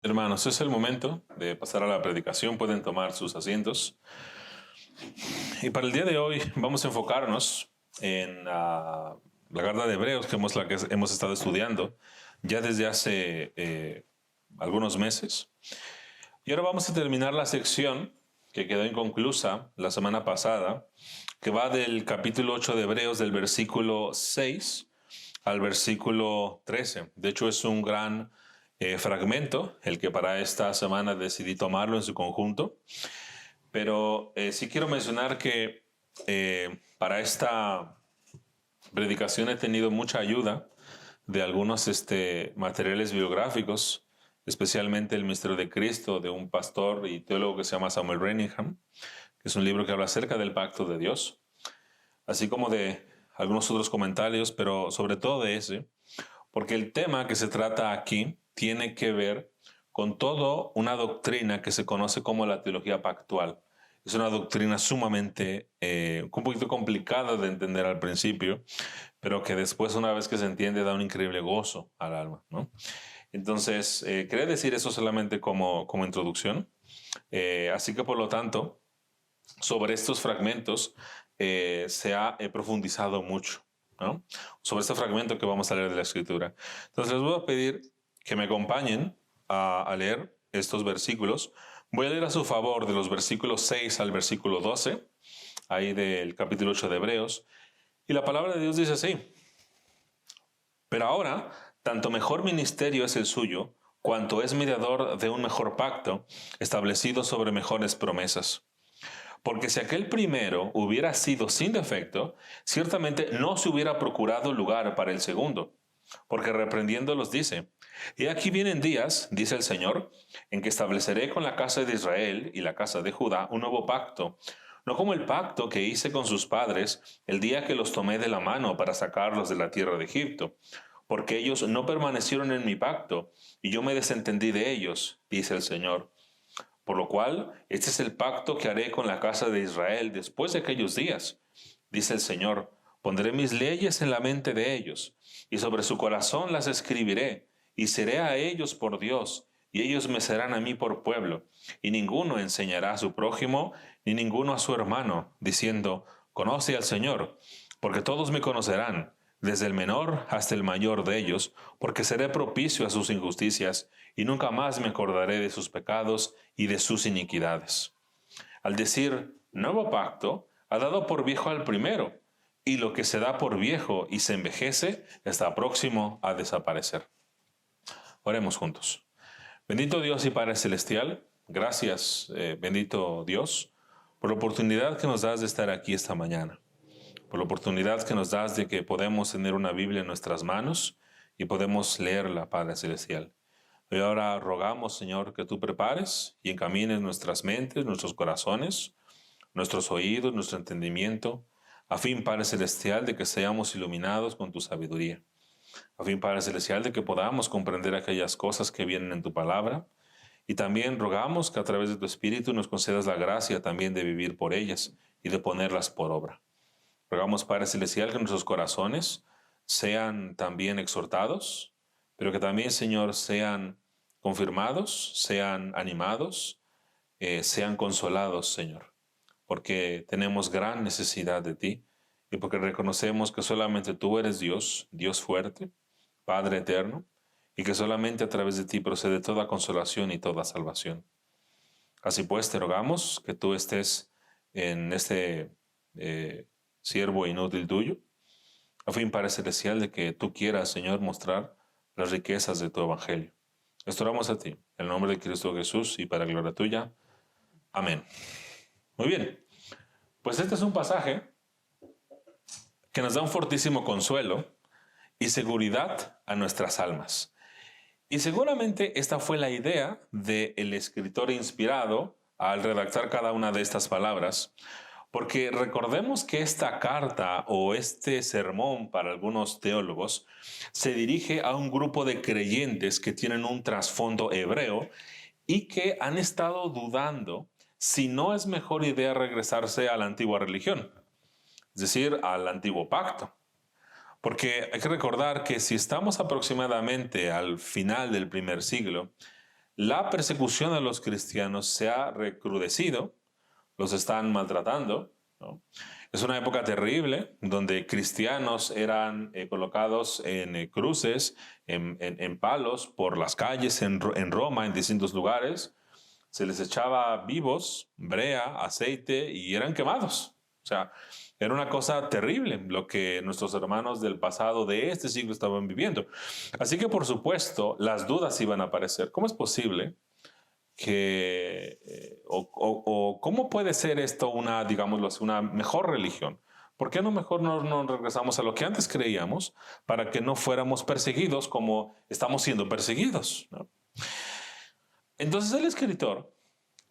Hermanos, es el momento de pasar a la predicación. Pueden tomar sus asientos. Y para el día de hoy vamos a enfocarnos en la carta de Hebreos, que hemos estado estudiando ya desde hace algunos meses. Y ahora vamos a terminar la sección que quedó inconclusa la semana pasada, que va del capítulo 8 de Hebreos, del versículo 6 al versículo 13. De hecho, es un gran fragmento, el que para esta semana decidí tomarlo en su conjunto. Pero sí quiero mencionar que para esta predicación he tenido mucha ayuda de algunos materiales biográficos, especialmente El Misterio de Cristo, de un pastor y teólogo que se llama Samuel Branningham, que es un libro que habla acerca del pacto de Dios, así como de algunos otros comentarios, pero sobre todo de ese, porque el tema que se trata aquí tiene que ver con toda una doctrina que se conoce como la teología pactual. Es una doctrina sumamente, un poquito complicada de entender al principio, pero que después, una vez que se entiende, da un increíble gozo al alma, ¿no? Entonces, quería decir eso solamente como introducción. Así que, por lo tanto, sobre estos fragmentos se ha profundizado mucho, ¿no? Sobre este fragmento que vamos a leer de la Escritura. Entonces, les voy a pedir que me acompañen a leer estos versículos. Voy a leer a su favor de los versículos 6 al versículo 12, ahí del capítulo 8 de Hebreos. Y la palabra de Dios dice así: pero ahora, tanto mejor ministerio es el suyo, cuanto es mediador de un mejor pacto, establecido sobre mejores promesas. Porque si aquel primero hubiera sido sin defecto, ciertamente no se hubiera procurado lugar para el segundo. Porque reprendiéndolos dice: He aquí vienen días, dice el Señor, en que estableceré con la casa de Israel y la casa de Judá un nuevo pacto, no como el pacto que hice con sus padres el día que los tomé de la mano para sacarlos de la tierra de Egipto, porque ellos no permanecieron en mi pacto, y yo me desentendí de ellos, dice el Señor. Por lo cual, este es el pacto que haré con la casa de Israel después de aquellos días, dice el Señor. Pondré mis leyes en la mente de ellos, y sobre su corazón las escribiré, y seré a ellos por Dios, y ellos me serán a mí por pueblo. Y ninguno enseñará a su prójimo, ni ninguno a su hermano, diciendo: Conoce al Señor, porque todos me conocerán, desde el menor hasta el mayor de ellos, porque seré propicio a sus injusticias, y nunca más me acordaré de sus pecados y de sus iniquidades. Al decir nuevo pacto, ha dado por viejo al primero, y lo que se da por viejo y se envejece está próximo a desaparecer. Oremos juntos. Bendito Dios y Padre Celestial, gracias, bendito Dios, por la oportunidad que nos das de estar aquí esta mañana, por la oportunidad que nos das de que podemos tener una Biblia en nuestras manos y podemos leerla, Padre Celestial. Y ahora rogamos, Señor, que tú prepares y encamines nuestras mentes, nuestros corazones, nuestros oídos, nuestro entendimiento, a fin, Padre Celestial, de que seamos iluminados con tu sabiduría. A fin, Padre Celestial, de que podamos comprender aquellas cosas que vienen en tu palabra. Y también rogamos que a través de tu Espíritu nos concedas la gracia también de vivir por ellas y de ponerlas por obra. Rogamos, Padre Celestial, que nuestros corazones sean también exhortados, pero que también, Señor, sean confirmados, sean animados, sean consolados, Señor, porque tenemos gran necesidad de ti y porque reconocemos que solamente tú eres Dios, Dios fuerte, Padre eterno, y que solamente a través de ti procede toda consolación y toda salvación. Así pues, te rogamos que tú estés en este siervo inútil tuyo, a fin, Padre Celestial, de que tú quieras, Señor, mostrar las riquezas de tu evangelio. Esto oramos a ti, en el nombre de Cristo Jesús y para gloria tuya. Amén. Muy bien, pues este es un pasaje que nos da un fortísimo consuelo y seguridad a nuestras almas. Y seguramente esta fue la idea del escritor inspirado al redactar cada una de estas palabras, porque recordemos que esta carta o este sermón para algunos teólogos se dirige a un grupo de creyentes que tienen un trasfondo hebreo y que han estado dudando si no es mejor idea regresarse a la antigua religión, es decir, al antiguo pacto. Porque hay que recordar que si estamos aproximadamente al final del primer siglo, la persecución a los cristianos se ha recrudecido, los están maltratando, ¿no? Es una época terrible donde cristianos eran colocados en cruces, en palos por las calles en Roma, en distintos lugares. Se les echaba vivos, brea, aceite y eran quemados. O sea, era una cosa terrible lo que nuestros hermanos del pasado de este siglo estaban viviendo. Así que, por supuesto, las dudas iban a aparecer. ¿Cómo es posible o cómo puede ser esto una, digámoslo así, una mejor religión? ¿Por qué no mejor no regresamos a lo que antes creíamos para que no fuéramos perseguidos como estamos siendo perseguidos, ¿no? Entonces el escritor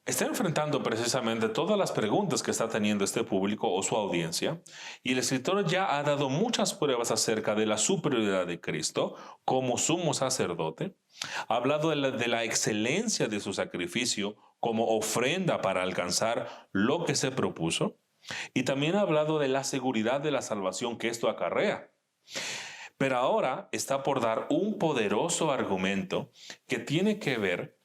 está enfrentando precisamente todas las preguntas que está teniendo este público o su audiencia, y el escritor ya ha dado muchas pruebas acerca de la superioridad de Cristo como sumo sacerdote, ha hablado de la excelencia de su sacrificio como ofrenda para alcanzar lo que se propuso, y también ha hablado de la seguridad de la salvación que esto acarrea. Pero ahora está por dar un poderoso argumento que tiene que ver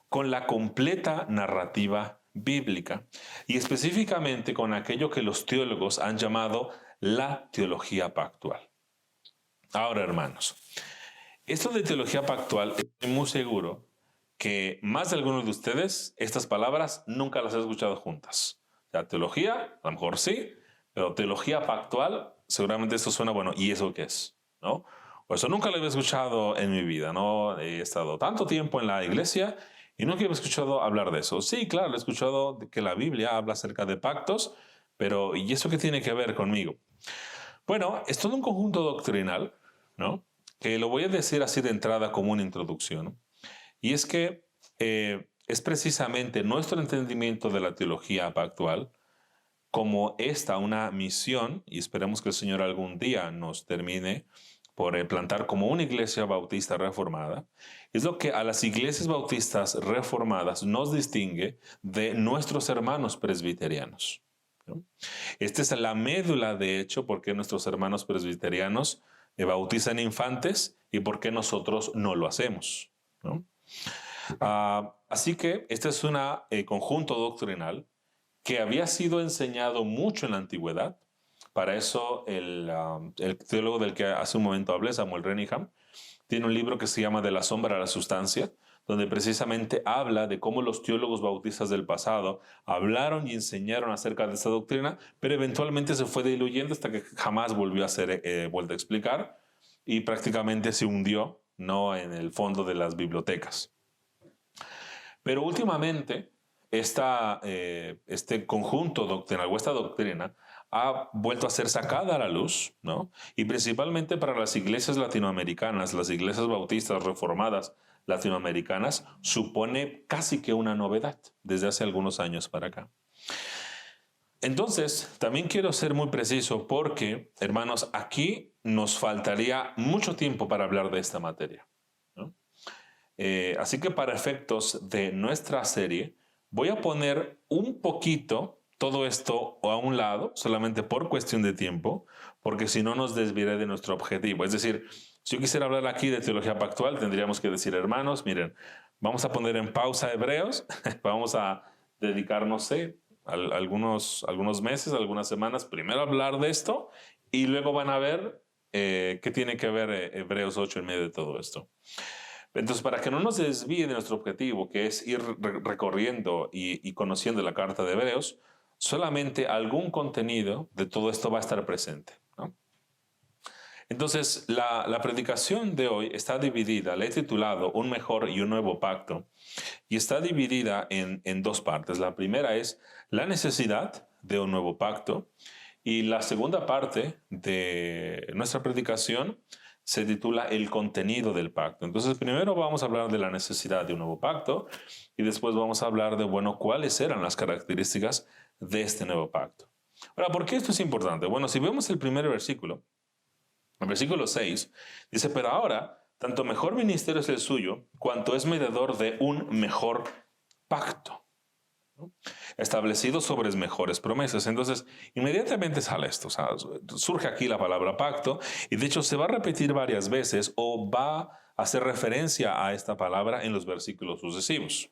con la completa narrativa bíblica y específicamente con aquello que los teólogos han llamado la teología pactual. Ahora, hermanos, esto de teología pactual, estoy muy seguro que más de algunos de ustedes estas palabras nunca las han escuchado juntas. O sea, teología, a lo mejor sí, pero teología pactual, seguramente eso suena, bueno, ¿y eso qué es? ¿No? O eso nunca lo había escuchado en mi vida, ¿no? He estado tanto tiempo en la iglesia y nunca había escuchado hablar de eso. Sí, claro, he escuchado que la Biblia habla acerca de pactos, pero ¿y eso qué tiene que ver conmigo? Bueno, es todo un conjunto doctrinal, ¿no? Que lo voy a decir así de entrada como una introducción. Y es que es precisamente nuestro entendimiento de la teología pactual como esta una misión, y esperemos que el Señor algún día nos termine por plantar como una iglesia bautista reformada, es lo que a las iglesias bautistas reformadas nos distingue de nuestros hermanos presbiterianos, ¿no? Esta es la médula, de hecho, por qué nuestros hermanos presbiterianos bautizan infantes y por qué nosotros no lo hacemos, ¿no? Así que este es un conjunto doctrinal que había sido enseñado mucho en la antigüedad. Para eso el teólogo del que hace un momento hablé, Samuel Renihan, tiene un libro que se llama De la sombra a la sustancia, donde precisamente habla de cómo los teólogos bautistas del pasado hablaron y enseñaron acerca de esta doctrina, pero eventualmente se fue diluyendo hasta que jamás volvió a ser vuelto a explicar y prácticamente se hundió, ¿no?, en el fondo de las bibliotecas. Pero últimamente este conjunto doctrinal o esta doctrina ha vuelto a ser sacada a la luz, ¿no? Y principalmente para las iglesias latinoamericanas, las iglesias bautistas reformadas latinoamericanas, supone casi que una novedad desde hace algunos años para acá. Entonces, también quiero ser muy preciso porque, hermanos, aquí nos faltaría mucho tiempo para hablar de esta materia, ¿no? Así que para efectos de nuestra serie, voy a poner un poquito todo esto a un lado, solamente por cuestión de tiempo, porque si no nos desviaré de nuestro objetivo. Es decir, si yo quisiera hablar aquí de teología pactual, tendríamos que decir, hermanos, miren, vamos a poner en pausa Hebreos, vamos a dedicar, no sé, algunos meses, algunas semanas, primero a hablar de esto, y luego van a ver qué tiene que ver Hebreos 8 en medio de todo esto. Entonces, para que no nos desvíe de nuestro objetivo, que es ir recorriendo y conociendo la carta de Hebreos, solamente algún contenido de todo esto va a estar presente, ¿no? Entonces, la predicación de hoy está dividida, la he titulado Un mejor y un nuevo pacto, y está dividida en dos partes. La primera es la necesidad de un nuevo pacto, y la segunda parte de nuestra predicación se titula El contenido del pacto. Entonces, primero vamos a hablar de la necesidad de un nuevo pacto y después vamos a hablar de, bueno, cuáles eran las características de este nuevo pacto. Ahora, ¿por qué esto es importante? Bueno, si vemos el primer versículo, el versículo 6, dice, pero ahora, tanto mejor ministerio es el suyo, cuanto es mediador de un mejor pacto, ¿no?, establecido sobre mejores promesas. Entonces, inmediatamente sale esto, o sea, surge aquí la palabra pacto, y de hecho se va a repetir varias veces o va hace referencia a esta palabra en los versículos sucesivos.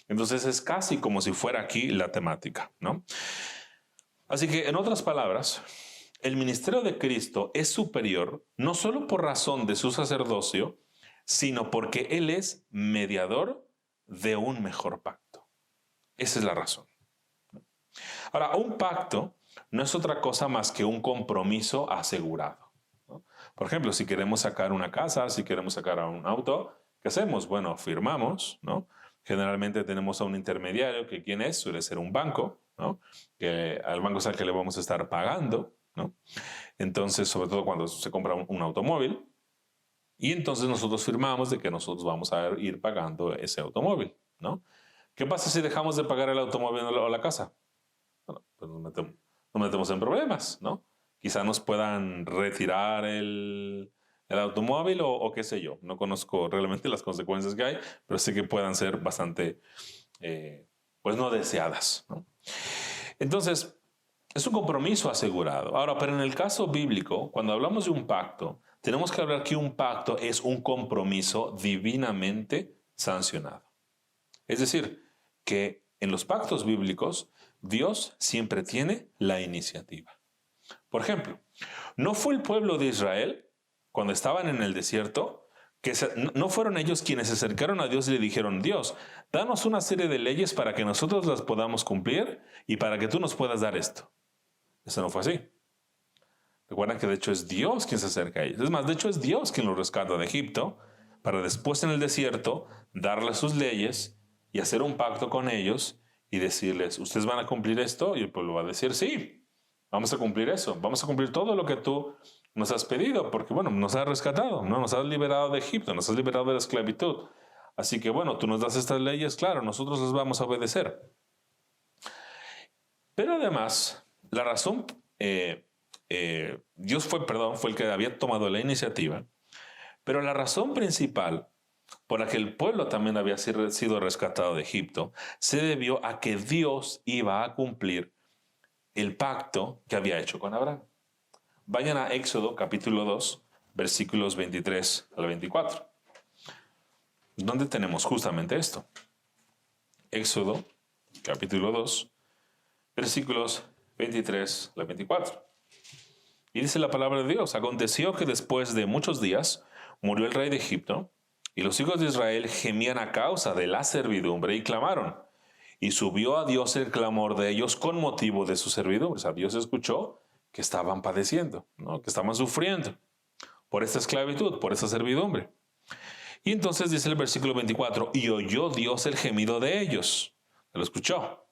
Entonces es casi como si fuera aquí la temática, ¿no? Así que, en otras palabras, el ministerio de Cristo es superior no solo por razón de su sacerdocio, sino porque Él es mediador de un mejor pacto. Esa es la razón. Ahora, un pacto no es otra cosa más que un compromiso asegurado, ¿no? Por ejemplo, si queremos sacar una casa, si queremos sacar un auto, ¿qué hacemos? Bueno, firmamos, ¿no? Generalmente tenemos a un intermediario, que ¿quién es? Suele ser un banco, ¿no? Que al banco es al que le vamos a estar pagando, ¿no? Entonces, sobre todo cuando se compra un automóvil, y entonces nosotros firmamos de que nosotros vamos a ir pagando ese automóvil, ¿no? ¿Qué pasa si dejamos de pagar el automóvil o la casa? Bueno, pues nos metemos en problemas, ¿no? Quizá nos puedan retirar el automóvil o qué sé yo. No conozco realmente las consecuencias que hay, pero sé que puedan ser bastante, pues no deseadas, ¿no? Entonces, es un compromiso asegurado. Ahora, pero en el caso bíblico, cuando hablamos de un pacto, tenemos que hablar que un pacto es un compromiso divinamente sancionado. Es decir, que en los pactos bíblicos, Dios siempre tiene la iniciativa. Por ejemplo, no fue el pueblo de Israel, cuando estaban en el desierto, no fueron ellos quienes se acercaron a Dios y le dijeron: Dios, danos una serie de leyes para que nosotros las podamos cumplir y para que tú nos puedas dar esto. Eso no fue así. Recuerdan que de hecho es Dios quien se acerca a ellos. Es más, de hecho es Dios quien los rescata de Egipto para después en el desierto darles sus leyes y hacer un pacto con ellos y decirles: ustedes van a cumplir esto, y el pueblo va a decir: sí, vamos a cumplir eso, vamos a cumplir todo lo que tú nos has pedido, porque bueno, nos has rescatado, ¿no? Nos has liberado de Egipto, nos has liberado de la esclavitud. Así que bueno, tú nos das estas leyes, claro, nosotros las vamos a obedecer. Pero además, la razón, Dios fue el que había tomado la iniciativa, pero la razón principal por la que el pueblo también había sido rescatado de Egipto se debió a que Dios iba a cumplir el pacto que había hecho con Abraham. Vayan a Éxodo capítulo 2, versículos 23 al 24, donde tenemos justamente esto. Éxodo capítulo 2, versículos 23 al 24. Y dice la palabra de Dios: aconteció que después de muchos días murió el rey de Egipto, y los hijos de Israel gemían a causa de la servidumbre y clamaron. Y subió a Dios el clamor de ellos con motivo de su servidumbre. O sea, Dios escuchó que estaban padeciendo, ¿no? Que estaban sufriendo por esta esclavitud, por esta servidumbre. Y entonces dice el versículo 24: y oyó Dios el gemido de ellos. Lo escuchó.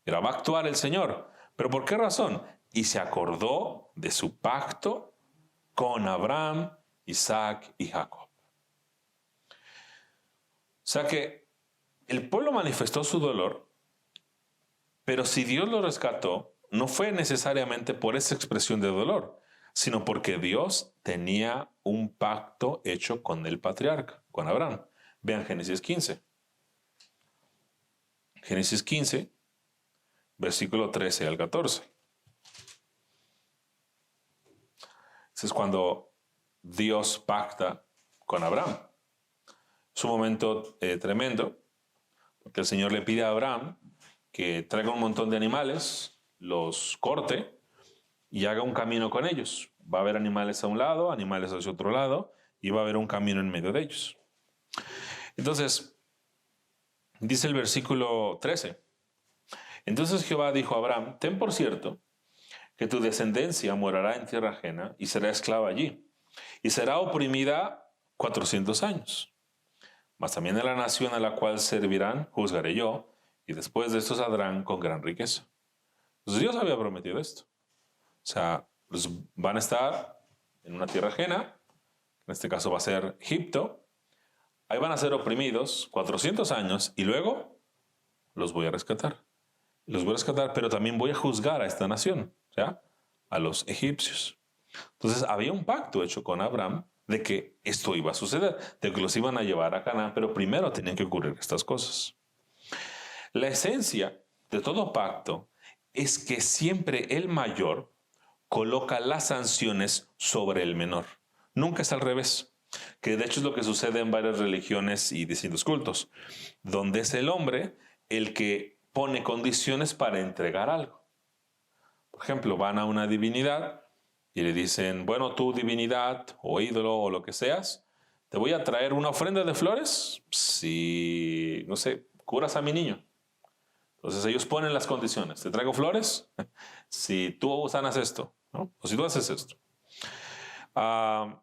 Era, va a actuar el Señor. ¿Pero por qué razón? Y se acordó de su pacto con Abraham, Isaac y Jacob. O sea que el pueblo manifestó su dolor, pero si Dios lo rescató, no fue necesariamente por esa expresión de dolor, sino porque Dios tenía un pacto hecho con el patriarca, con Abraham. Vean Génesis 15. Génesis 15, versículo 13 al 14. Ese es cuando Dios pacta con Abraham. Es un momento tremendo, porque el Señor le pide a Abraham que traiga un montón de animales, los corte y haga un camino con ellos. Va a haber animales a un lado, animales hacia otro lado, y va a haber un camino en medio de ellos. Entonces, dice el versículo 13: entonces Jehová dijo a Abraham: ten por cierto que tu descendencia morará en tierra ajena y será esclava allí, y será oprimida 400 años. Mas también a la nación a la cual servirán juzgaré yo, y después de esto saldrán con gran riqueza. Entonces Dios había prometido esto. O sea, pues van a estar en una tierra ajena, en este caso va a ser Egipto, ahí van a ser oprimidos 400 años y luego los voy a rescatar. Los voy a rescatar, pero también voy a juzgar a esta nación, ¿ya? A los egipcios. Entonces había un pacto hecho con Abraham de que esto iba a suceder, de que los iban a llevar a Canaán, pero primero tenían que ocurrir estas cosas. La esencia de todo pacto es que siempre el mayor coloca las sanciones sobre el menor. Nunca es al revés. que de hecho es lo que sucede en varias religiones y distintos cultos, donde es el hombre el que pone condiciones para entregar algo. Por ejemplo, van a una divinidad y le dicen, bueno, tú divinidad o ídolo o lo que seas, te voy a traer una ofrenda de flores si, no sé, curas a mi niño. Entonces ellos ponen las condiciones. Te traigo flores si tú sanas esto, ¿no? O si tú haces esto. Ah,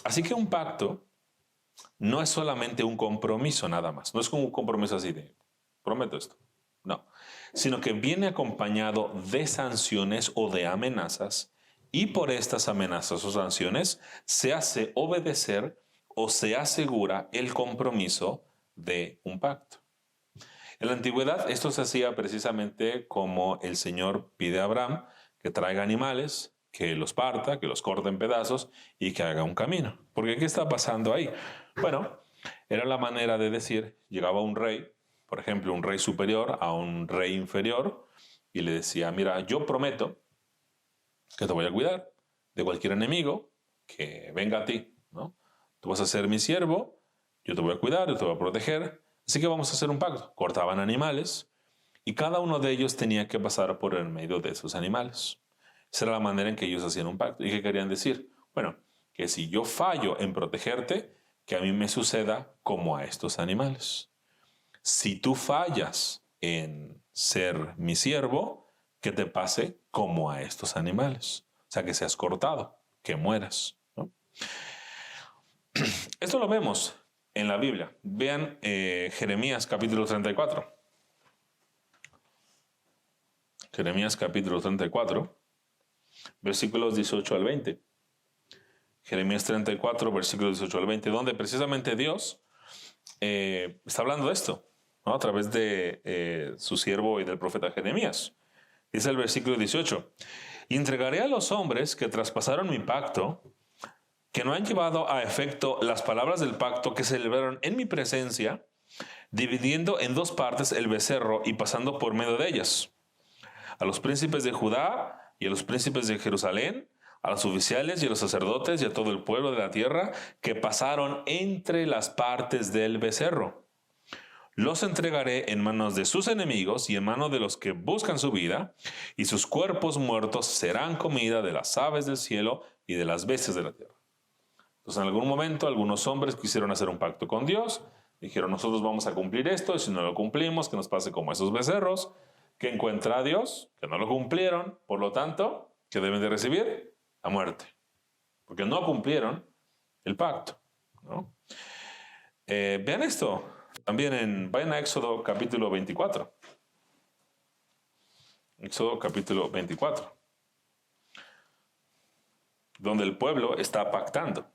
así que un pacto no es solamente un compromiso nada más. No es como un compromiso así de, prometo esto. No. Sino que viene acompañado de sanciones o de amenazas y por estas amenazas o sanciones se hace obedecer o se asegura el compromiso de un pacto. En la antigüedad esto se hacía precisamente como el Señor pide a Abraham que traiga animales, que los parta, que los corte en pedazos y que haga un camino. Porque ¿qué está pasando ahí? Bueno, era la manera de decir, llegaba un rey, por ejemplo, un rey superior a un rey inferior y le decía, mira, yo prometo que te voy a cuidar de cualquier enemigo que venga a ti, ¿no? Tú vas a ser mi siervo, yo te voy a cuidar, yo te voy a proteger, así que vamos a hacer un pacto. Cortaban animales y cada uno de ellos tenía que pasar por el medio de esos animales. Esa era la manera en que ellos hacían un pacto. ¿Y qué querían decir? Bueno, que si yo fallo en protegerte, que a mí me suceda como a estos animales. Si tú fallas en ser mi siervo, que te pase como a estos animales. O sea, que seas cortado, que mueras, ¿no? Esto lo vemos en la Biblia. Vean Jeremías capítulo 34. Jeremías capítulo 34, versículos 18 al 20. Jeremías 34, versículos 18 al 20, donde precisamente Dios está hablando de esto, ¿no? A través de su siervo y del profeta Jeremías. Dice el versículo 18, y entregaré a los hombres que traspasaron mi pacto, que no han llevado a efecto las palabras del pacto que celebraron en mi presencia, dividiendo en dos partes el becerro y pasando por medio de ellas. A los príncipes de Judá y a los príncipes de Jerusalén, a los oficiales y a los sacerdotes y a todo el pueblo de la tierra que pasaron entre las partes del becerro. Los entregaré en manos de sus enemigos y en manos de los que buscan su vida, y sus cuerpos muertos serán comida de las aves del cielo y de las bestias de la tierra. Entonces, en algún momento, algunos hombres quisieron hacer un pacto con Dios, dijeron, nosotros vamos a cumplir esto, y si no lo cumplimos, que nos pase como esos becerros, que encuentra a Dios, que no lo cumplieron, por lo tanto, que deben de recibir la muerte, porque no cumplieron el pacto, ¿no? Vean esto, también vayan a Éxodo capítulo 24. Éxodo capítulo 24, donde el pueblo está pactando.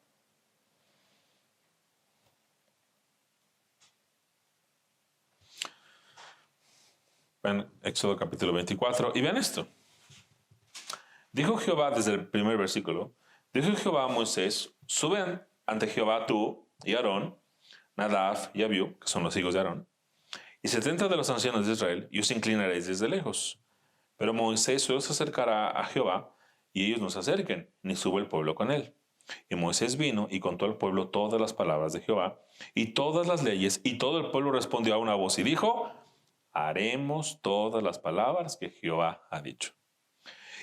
Vean Éxodo capítulo 24 y vean esto. Dijo Jehová desde el primer versículo, dijo Jehová a Moisés, suben ante Jehová tú y Aarón, Nadab y Abiú, que son los hijos de Aarón, y 70 de los ancianos de Israel, y os inclinaréis desde lejos. Pero Moisés solo se acercará a Jehová, y ellos no se acerquen, ni sube el pueblo con él. Y Moisés vino y contó al pueblo todas las palabras de Jehová, y todas las leyes, y todo el pueblo respondió a una voz y dijo, haremos todas las palabras que Jehová ha dicho.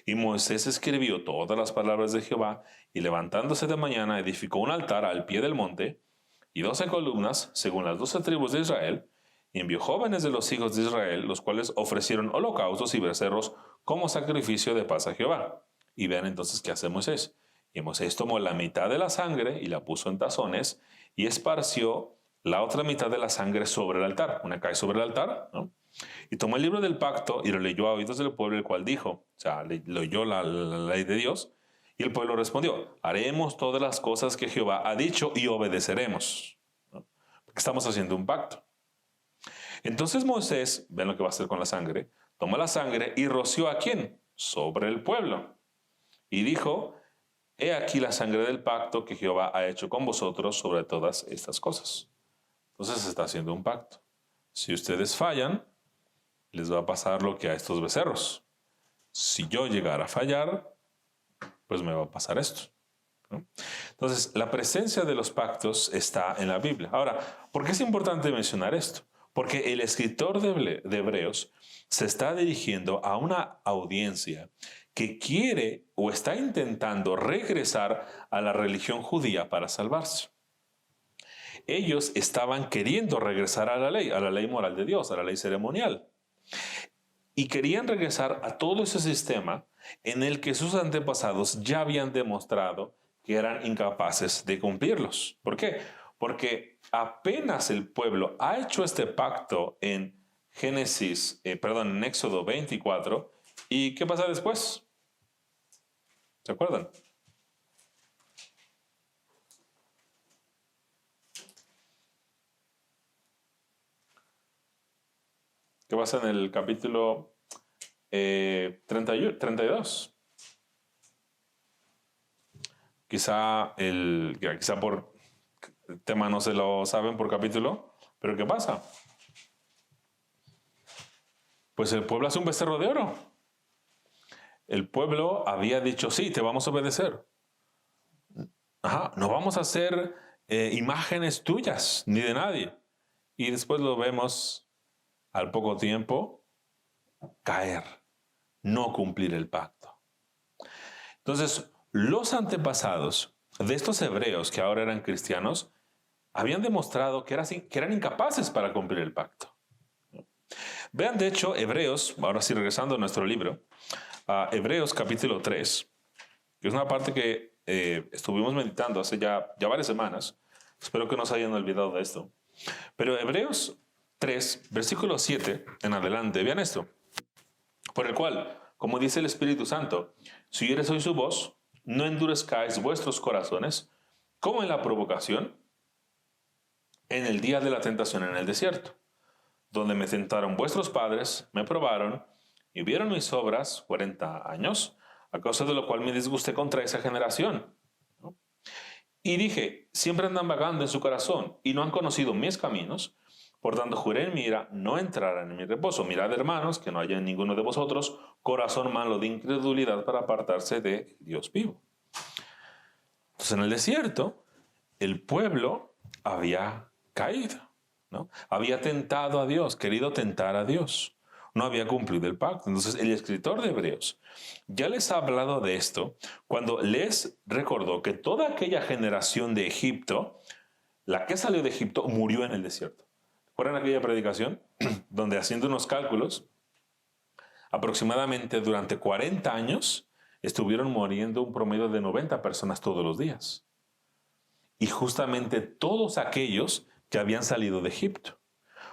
Y Moisés escribió todas las palabras de Jehová, y levantándose de mañana edificó un altar al pie del monte, y 12 columnas, según las 12 tribus de Israel, y envió jóvenes de los hijos de Israel, los cuales ofrecieron holocaustos y becerros como sacrificio de paz a Jehová. Y vean entonces qué hace Moisés. Y Moisés tomó la mitad de la sangre y la puso en tazones, y esparció la otra mitad de la sangre sobre el altar. Una cae sobre el altar, ¿no? Y tomó el libro del pacto y lo leyó a oídos del pueblo, el cual dijo, o sea, leyó la ley de Dios, y el pueblo respondió, haremos todas las cosas que Jehová ha dicho y obedeceremos, ¿no? Porque estamos haciendo un pacto. Entonces Moisés, ven lo que va a hacer con la sangre, tomó la sangre y roció ¿a quién? Sobre el pueblo. Y dijo, he aquí la sangre del pacto que Jehová ha hecho con vosotros sobre todas estas cosas. Entonces se está haciendo un pacto. Si ustedes fallan, les va a pasar lo que a estos becerros. Si yo llegara a fallar, pues me va a pasar esto. ¿no? Entonces, la presencia de los pactos está en la Biblia. Ahora, ¿por qué es importante mencionar esto? Porque el escritor de Hebreos se está dirigiendo a una audiencia que quiere o está intentando regresar a la religión judía para salvarse. Ellos estaban queriendo regresar a la ley moral de Dios, a la ley ceremonial. Y querían regresar a todo ese sistema en el que sus antepasados ya habían demostrado que eran incapaces de cumplirlos. ¿Por qué? Porque apenas el pueblo ha hecho este pacto en en Éxodo 24, ¿y qué pasa después? ¿Se acuerdan? ¿Qué pasa en el capítulo 32? Quizá por tema no se lo saben por capítulo, pero ¿qué pasa? Pues el pueblo hace un becerro de oro. El pueblo había dicho, sí, te vamos a obedecer. No vamos a hacer imágenes tuyas, ni de nadie. Y después lo vemos al poco tiempo caer, no cumplir el pacto. Entonces, los antepasados de estos hebreos que ahora eran cristianos habían demostrado que eran incapaces para cumplir el pacto. Vean, de hecho, Hebreos, ahora sí regresando a nuestro libro, a Hebreos capítulo 3, que es una parte que estuvimos meditando hace ya varias semanas. Espero que no se hayan olvidado de esto. Pero Hebreos 3, versículo 7 en adelante, vean esto. Por el cual, como dice el Espíritu Santo, si oyeres hoy su voz, no endurezcáis vuestros corazones, como en la provocación, en el día de la tentación en el desierto, donde me tentaron vuestros padres, me probaron, y vieron mis obras 40 años, a causa de lo cual me disgusté contra esa generación. ¿No? Y dije, siempre andan vagando en su corazón, y no han conocido mis caminos, por tanto juré en mi ira, no entrarán en mi reposo. Mirad, hermanos, que no haya en ninguno de vosotros corazón malo de incredulidad para apartarse de Dios vivo. Entonces en el desierto, el pueblo había caído, ¿no? Había tentado a Dios, querido tentar a Dios. No había cumplido el pacto. Entonces el escritor de Hebreos ya les ha hablado de esto cuando les recordó que toda aquella generación de Egipto, la que salió de Egipto, murió en el desierto. ¿Recuerdan aquella predicación? Donde haciendo unos cálculos, aproximadamente durante 40 años estuvieron muriendo un promedio de 90 personas todos los días. Y justamente todos aquellos que habían salido de Egipto.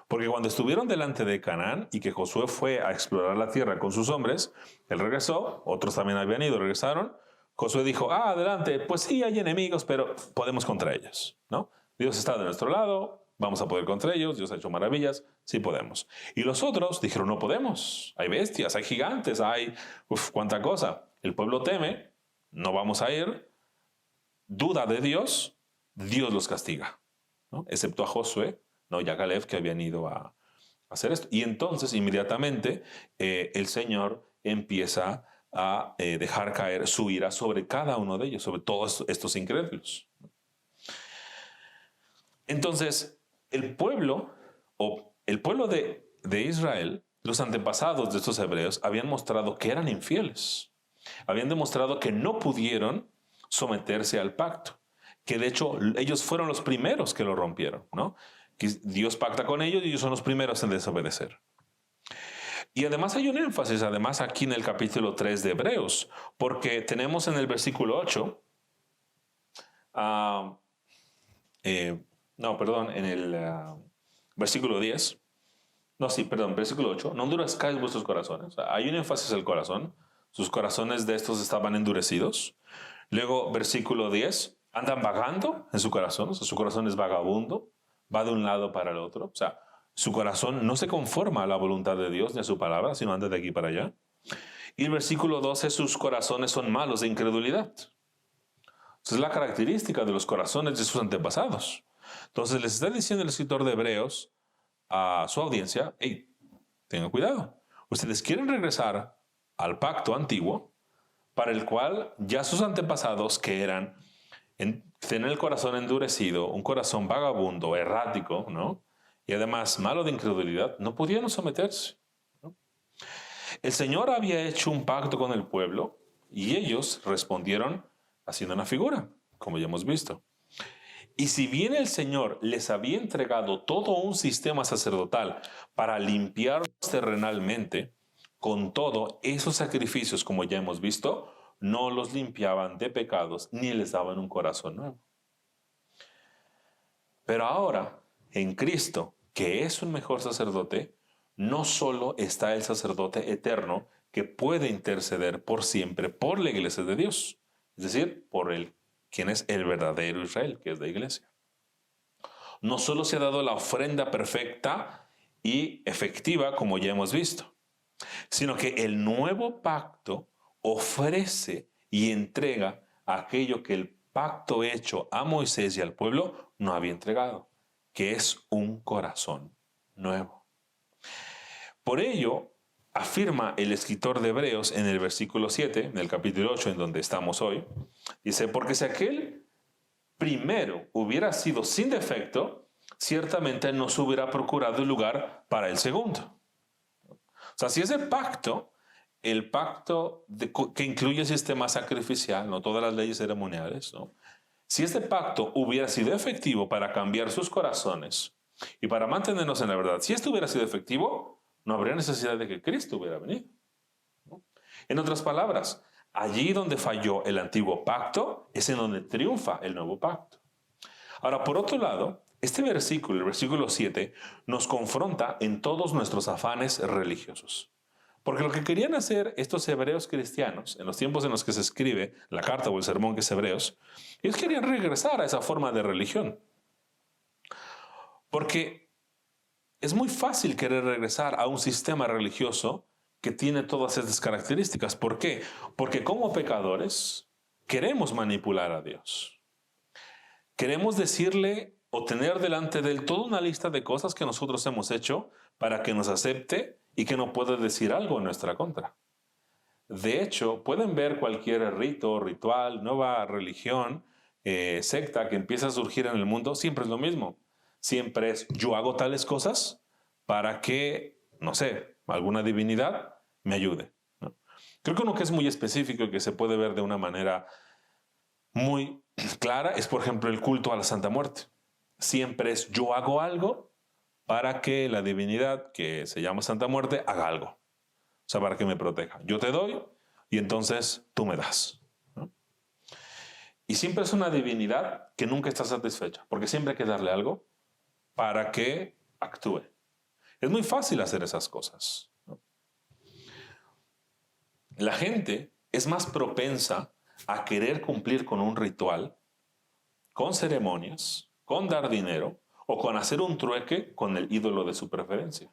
Porque cuando estuvieron delante de Canaán y que Josué fue a explorar la tierra con sus hombres, él regresó, otros también habían ido, regresaron. Josué dijo, adelante, pues sí hay enemigos, pero podemos contra ellos, ¿no? Dios está de nuestro lado, vamos a poder contra ellos, Dios ha hecho maravillas, sí podemos. Y los otros dijeron, no podemos, hay bestias, hay gigantes, hay cuánta cosa. El pueblo teme, no vamos a ir, duda de Dios, Dios los castiga, ¿no? Excepto a Josué, no, y a Caleb, que habían ido a hacer esto. Y entonces inmediatamente el Señor empieza a dejar caer su ira sobre cada uno de ellos, sobre todos estos incrédulos. Entonces, el pueblo de Israel, los antepasados de estos hebreos, habían mostrado que eran infieles. Habían demostrado que no pudieron someterse al pacto. Que de hecho ellos fueron los primeros que lo rompieron, ¿no? Que Dios pacta con ellos y ellos son los primeros en desobedecer. Y además hay un énfasis, además aquí en el capítulo 3 de Hebreos, porque tenemos en el versículo 8, en el versículo 10, versículo 8, no endurezcáis vuestros corazones. O sea, hay un énfasis al corazón, sus corazones de estos estaban endurecidos. Luego, versículo 10, andan vagando en su corazón, o sea, su corazón es vagabundo, va de un lado para el otro, o sea, su corazón no se conforma a la voluntad de Dios ni a su palabra, sino anda de aquí para allá. Y el versículo 12, sus corazones son malos de incredulidad. Esa es la característica de los corazones de sus antepasados. Entonces les está diciendo el escritor de Hebreos a su audiencia, hey, tengan cuidado, ustedes quieren regresar al pacto antiguo para el cual ya sus antepasados, que eran tener el corazón endurecido, un corazón vagabundo, errático, ¿no? Y además malo de incredulidad, no pudieron someterse. El Señor había hecho un pacto con el pueblo y ellos respondieron haciendo una figura, como ya hemos visto. Y si bien el Señor les había entregado todo un sistema sacerdotal para limpiarlos terrenalmente, con todo, esos sacrificios, como ya hemos visto, no los limpiaban de pecados ni les daban un corazón nuevo. Pero ahora, en Cristo, que es un mejor sacerdote, no solo está el sacerdote eterno que puede interceder por siempre por la iglesia de Dios, es decir, por él, quien es el verdadero Israel, que es la iglesia. No solo se ha dado la ofrenda perfecta y efectiva, como ya hemos visto, sino que el nuevo pacto ofrece y entrega aquello que el pacto hecho a Moisés y al pueblo no había entregado, que es un corazón nuevo. Por ello, afirma el escritor de Hebreos en el versículo 7, en el capítulo 8, en donde estamos hoy, dice, porque si aquel primero hubiera sido sin defecto, ciertamente no se hubiera procurado el lugar para el segundo. O sea, si ese pacto, el pacto que incluye el sistema sacrificial, no todas las leyes ceremoniales, ¿no? Si este pacto hubiera sido efectivo para cambiar sus corazones y para mantenernos en la verdad, si esto hubiera sido efectivo, no habría necesidad de que Cristo hubiera venido, ¿no? En otras palabras, allí donde falló el antiguo pacto es en donde triunfa el nuevo pacto. Ahora, por otro lado, este versículo, el versículo 7, nos confronta en todos nuestros afanes religiosos. Porque lo que querían hacer estos hebreos cristianos, en los tiempos en los que se escribe la carta o el sermón que es Hebreos, ellos querían regresar a esa forma de religión. Porque es muy fácil querer regresar a un sistema religioso que tiene todas estas características. ¿Por qué? Porque como pecadores queremos manipular a Dios. Queremos decirle o tener delante de él toda una lista de cosas que nosotros hemos hecho para que nos acepte y que no pueda decir algo en nuestra contra. De hecho, pueden ver cualquier rito, ritual, nueva religión, secta que empieza a surgir en el mundo, siempre es lo mismo. Siempre es yo hago tales cosas para que, no sé, alguna divinidad me ayude, ¿no? Creo que uno que es muy específico y que se puede ver de una manera muy clara es, por ejemplo, el culto a la Santa Muerte. Siempre es yo hago algo para que la divinidad que se llama Santa Muerte haga algo. O sea, para que me proteja. Yo te doy y entonces tú me das, ¿no? Y siempre es una divinidad que nunca está satisfecha, porque siempre hay que darle algo para que actúe. Es muy fácil hacer esas cosas, ¿no? La gente es más propensa a querer cumplir con un ritual, con ceremonias, con dar dinero o con hacer un trueque con el ídolo de su preferencia.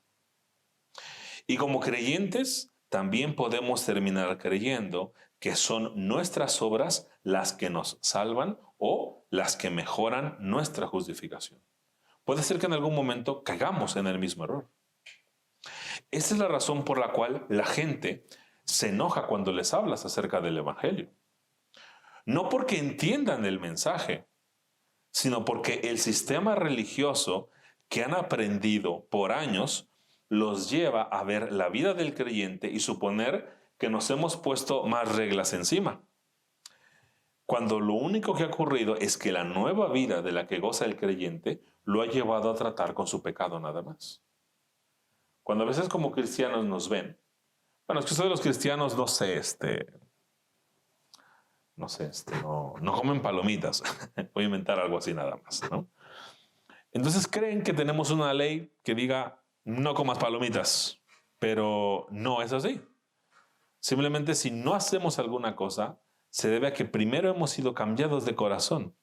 Y como creyentes también podemos terminar creyendo que son nuestras obras las que nos salvan o las que mejoran nuestra justificación. Puede ser que en algún momento caigamos en el mismo error. Esta es la razón por la cual la gente se enoja cuando les hablas acerca del Evangelio. No porque entiendan el mensaje, sino porque el sistema religioso que han aprendido por años los lleva a ver la vida del creyente y suponer que nos hemos puesto más reglas encima, cuando lo único que ha ocurrido es que la nueva vida de la que goza el creyente lo ha llevado a tratar con su pecado nada más. Cuando a veces como cristianos nos ven, bueno, es que ustedes los cristianos, no comen palomitas. Voy a inventar algo así nada más, ¿no? Entonces creen que tenemos una ley que diga no comas palomitas, pero no es así. Simplemente si no hacemos alguna cosa, se debe a que primero hemos sido cambiados de corazón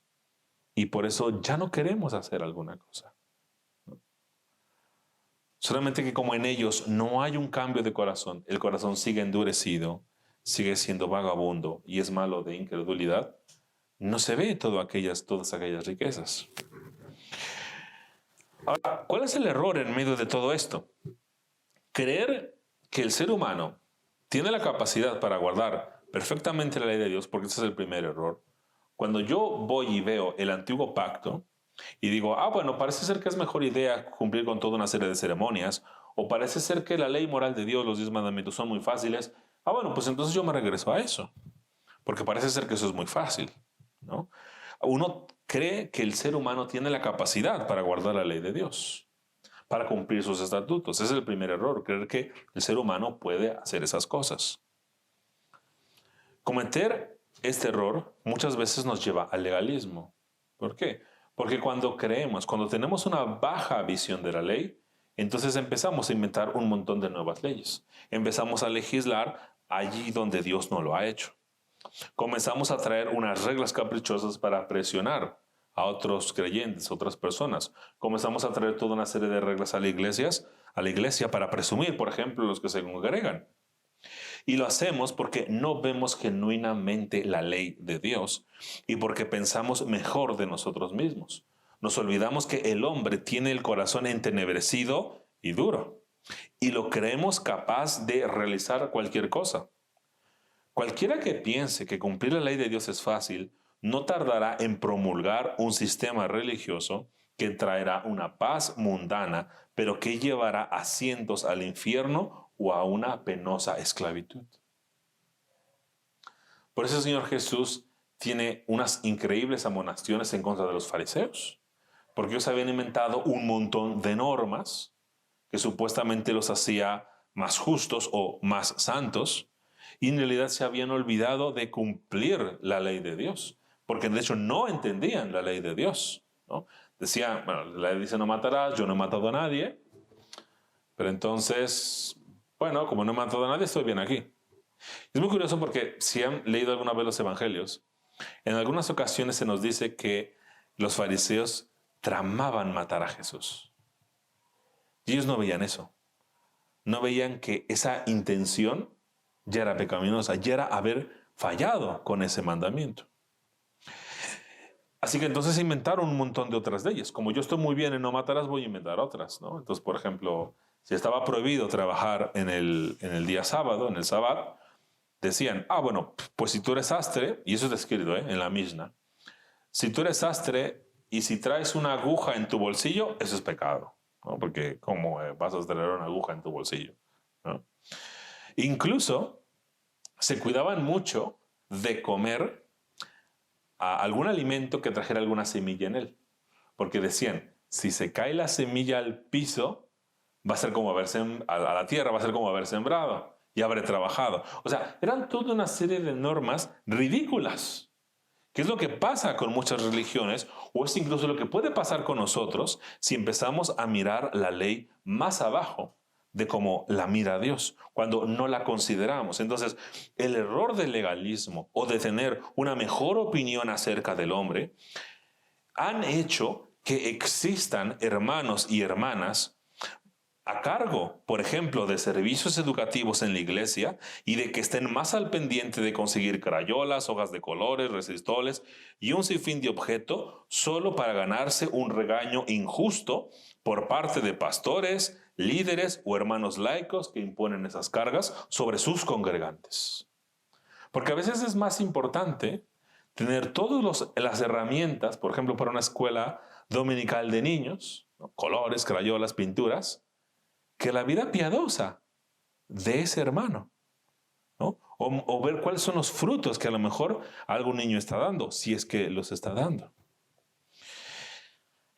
y por eso ya no queremos hacer alguna cosa, ¿no? Solamente que como en ellos no hay un cambio de corazón, el corazón sigue endurecido, sigue siendo vagabundo y es malo de incredulidad, no se ve todas aquellas riquezas. Ahora, ¿cuál es el error en medio de todo esto? Creer que el ser humano tiene la capacidad para guardar perfectamente la ley de Dios, porque ese es el primer error, Cuando yo voy y veo el antiguo pacto y digo, bueno, parece ser que es mejor idea cumplir con toda una serie de ceremonias, o parece ser que la ley moral de Dios, los 10 mandamientos son muy fáciles, bueno, pues entonces yo me regreso a eso, porque parece ser que eso es muy fácil, ¿no? Uno cree que el ser humano tiene la capacidad para guardar la ley de Dios, para cumplir sus estatutos. Ese es el primer error, creer que el ser humano puede hacer esas cosas. Cometer este error muchas veces nos lleva al legalismo. ¿Por qué? Porque cuando tenemos una baja visión de la ley, entonces empezamos a inventar un montón de nuevas leyes. Empezamos a legislar allí donde Dios no lo ha hecho. Comenzamos a traer unas reglas caprichosas para presionar a otros creyentes, a otras personas. Comenzamos a traer toda una serie de reglas a la iglesia para presumir, por ejemplo, los que se congregan. Y lo hacemos porque no vemos genuinamente la ley de Dios y porque pensamos mejor de nosotros mismos. Nos olvidamos que el hombre tiene el corazón entenebrecido y duro y lo creemos capaz de realizar cualquier cosa. Cualquiera que piense que cumplir la ley de Dios es fácil, no tardará en promulgar un sistema religioso que traerá una paz mundana, pero que llevará a cientos al infierno o a una penosa esclavitud. Por eso el Señor Jesús tiene unas increíbles amonestaciones en contra de los fariseos, porque ellos habían inventado un montón de normas que supuestamente los hacía más justos o más santos, y en realidad se habían olvidado de cumplir la ley de Dios, porque de hecho no entendían la ley de Dios, ¿no? Decían, bueno, la ley dice no matarás, yo no he matado a nadie, pero entonces, bueno, como no he matado a nadie, estoy bien aquí. Es muy curioso porque si han leído alguna vez los evangelios, en algunas ocasiones se nos dice que los fariseos tramaban matar a Jesús. Y ellos no veían eso. No veían que esa intención ya era pecaminosa, ya era haber fallado con ese mandamiento. Así que entonces inventaron un montón de otras leyes. Como yo estoy muy bien en no matarás, voy a inventar otras, ¿no? Entonces, por ejemplo, si estaba prohibido trabajar en el día sábado, en el sábado, decían, bueno, pues si tú eres sastre, y eso es descrito en la Mishnah, si tú eres sastre y si traes una aguja en tu bolsillo, eso es pecado, ¿no? Porque ¿cómo vas a traer una aguja en tu bolsillo? ¿No? Incluso se cuidaban mucho de comer algún alimento que trajera alguna semilla en él, porque decían, si se cae la semilla al piso, va a ser como a la tierra, va a ser como haber sembrado y habré trabajado. O sea, eran toda una serie de normas ridículas. ¿Qué es lo que pasa con muchas religiones? O es incluso lo que puede pasar con nosotros si empezamos a mirar la ley más abajo de cómo la mira Dios, cuando no la consideramos. Entonces, el error del legalismo o de tener una mejor opinión acerca del hombre han hecho que existan hermanos y hermanas a cargo, por ejemplo, de servicios educativos en la iglesia y de que estén más al pendiente de conseguir crayolas, hojas de colores, resistoles y un sinfín de objetos solo para ganarse un regaño injusto por parte de pastores, líderes o hermanos laicos que imponen esas cargas sobre sus congregantes. Porque a veces es más importante tener todas las herramientas, por ejemplo, para una escuela dominical de niños, ¿no? Colores, crayolas, pinturas, que la vida piadosa de ese hermano, ¿no? O ver cuáles son los frutos que a lo mejor algún niño está dando, si es que los está dando.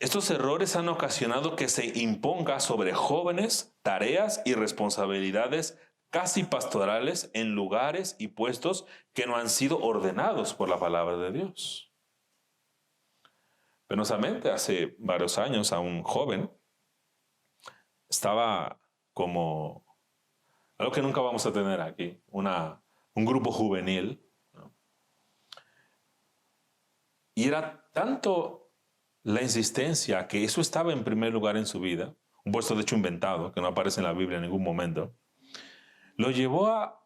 Estos errores han ocasionado que se imponga sobre jóvenes tareas y responsabilidades casi pastorales en lugares y puestos que no han sido ordenados por la palabra de Dios. Penosamente, hace varios años a un joven estaba como algo que nunca vamos a tener aquí, un grupo juvenil, ¿no? Y era tanto la insistencia que eso estaba en primer lugar en su vida, un puesto de hecho inventado, que no aparece en la Biblia en ningún momento, lo llevó a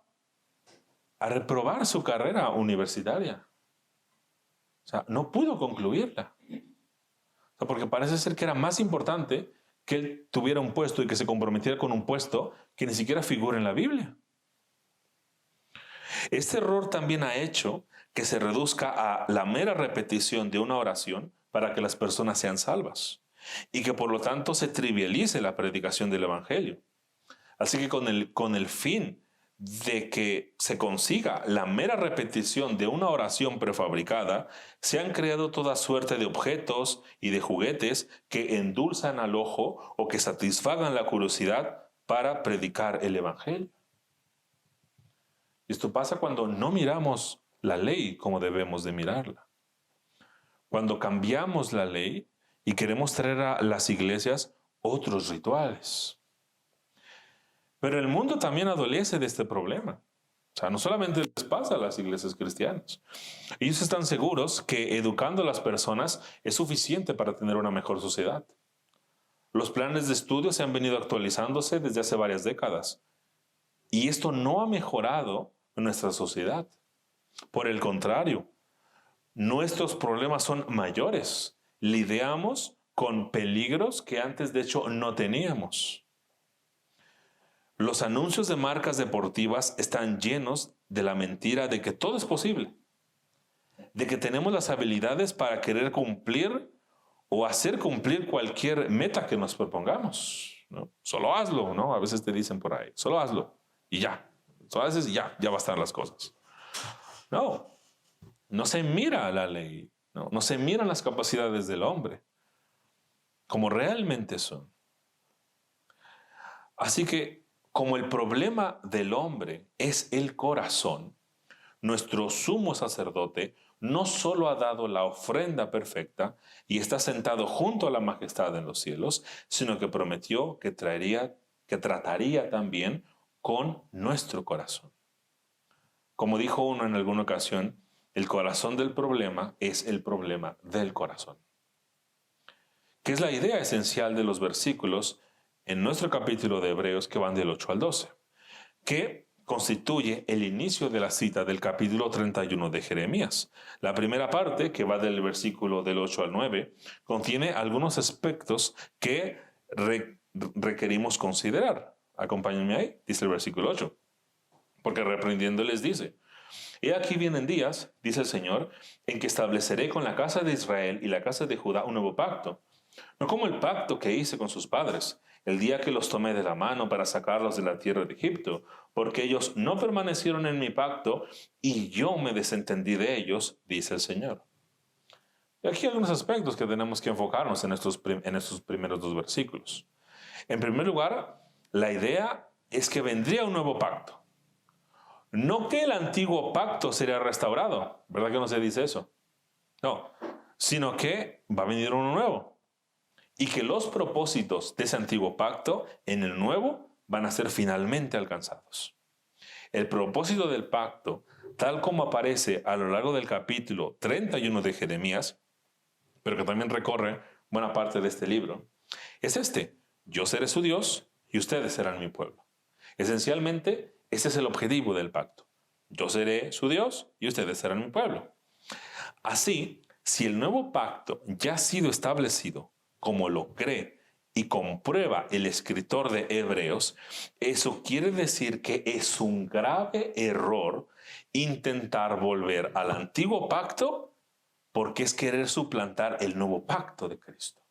reprobar su carrera universitaria. O sea, no pudo concluirla. O sea, porque parece ser que era más importante que él tuviera un puesto y que se comprometiera con un puesto que ni siquiera figura en la Biblia. Este error también ha hecho que se reduzca a la mera repetición de una oración para que las personas sean salvas y que por lo tanto se trivialice la predicación del Evangelio. Así que con el fin de que se consiga la mera repetición de una oración prefabricada, se han creado toda suerte de objetos y de juguetes que endulzan al ojo o que satisfagan la curiosidad para predicar el Evangelio. Esto pasa cuando no miramos la ley como debemos de mirarla. Cuando cambiamos la ley y queremos traer a las iglesias otros rituales. Pero el mundo también adolece de este problema. O sea, no solamente les pasa a las iglesias cristianas. Ellos están seguros que educando a las personas es suficiente para tener una mejor sociedad. Los planes de estudio se han venido actualizándose desde hace varias décadas. Y esto no ha mejorado en nuestra sociedad. Por el contrario, nuestros problemas son mayores. Lidiamos con peligros que antes de hecho no teníamos. Los anuncios de marcas deportivas están llenos de la mentira de que todo es posible, de que tenemos las habilidades para querer cumplir o hacer cumplir cualquier meta que nos propongamos, ¿no? Solo hazlo, ¿no? A veces te dicen por ahí, solo hazlo y ya. Solo haces y ya va a estar las cosas. No se mira la ley, no se miran las capacidades del hombre como realmente son. Así que como el problema del hombre es el corazón, nuestro sumo sacerdote no solo ha dado la ofrenda perfecta y está sentado junto a la majestad en los cielos, sino que prometió que trataría también con nuestro corazón. Como dijo uno en alguna ocasión, el corazón del problema es el problema del corazón. Que es la idea esencial de los versículos en nuestro capítulo de Hebreos que van del 8 al 12, que constituye el inicio de la cita del capítulo 31 de Jeremías. La primera parte, que va del versículo del 8 al 9, contiene algunos aspectos que requerimos considerar. Acompáñenme ahí, dice el versículo 8. Porque reprendiendo les dice, he aquí vienen días, dice el Señor, en que estableceré con la casa de Israel y la casa de Judá un nuevo pacto. No como el pacto que hice con sus padres, el día que los tomé de la mano para sacarlos de la tierra de Egipto, porque ellos no permanecieron en mi pacto y yo me desentendí de ellos, dice el Señor. Y aquí hay algunos aspectos que tenemos que enfocarnos en estos primeros dos versículos. En primer lugar, la idea es que vendría un nuevo pacto. No que el antiguo pacto sería restaurado, ¿verdad que no se dice eso? No, sino que va a venir uno nuevo. Y que los propósitos de ese antiguo pacto en el nuevo van a ser finalmente alcanzados. El propósito del pacto, tal como aparece a lo largo del capítulo 31 de Jeremías, pero que también recorre buena parte de este libro, es este: yo seré su Dios y ustedes serán mi pueblo. Esencialmente, ese es el objetivo del pacto. Yo seré su Dios y ustedes serán mi pueblo. Así, si el nuevo pacto ya ha sido establecido, como lo cree y comprueba el escritor de Hebreos, eso quiere decir que es un grave error intentar volver al antiguo pacto, porque es querer suplantar el nuevo pacto de Cristo.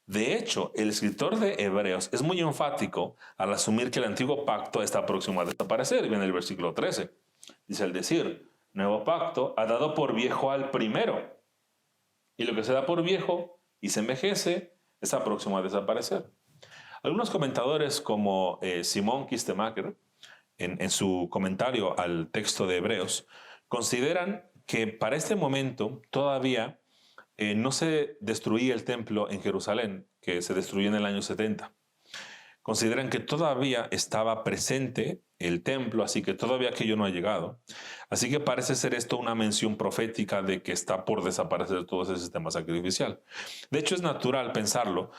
De hecho, el escritor de Hebreos es muy enfático al asumir que el antiguo pacto está próximo a desaparecer. Viene el versículo 13. Dice al decir, nuevo pacto ha dado por viejo al primero. Y lo que se da por viejo y se envejece está próximo a desaparecer. Algunos comentadores como Simón Kistemaker, en su comentario al texto de Hebreos, consideran que para este momento todavía no se destruía el templo en Jerusalén, que se destruyó en el año 70. Consideran que todavía estaba presente el templo, así que todavía aquello no ha llegado. Así que parece ser esto una mención profética de que está por desaparecer todo ese sistema sacrificial. De hecho, es natural pensarlo,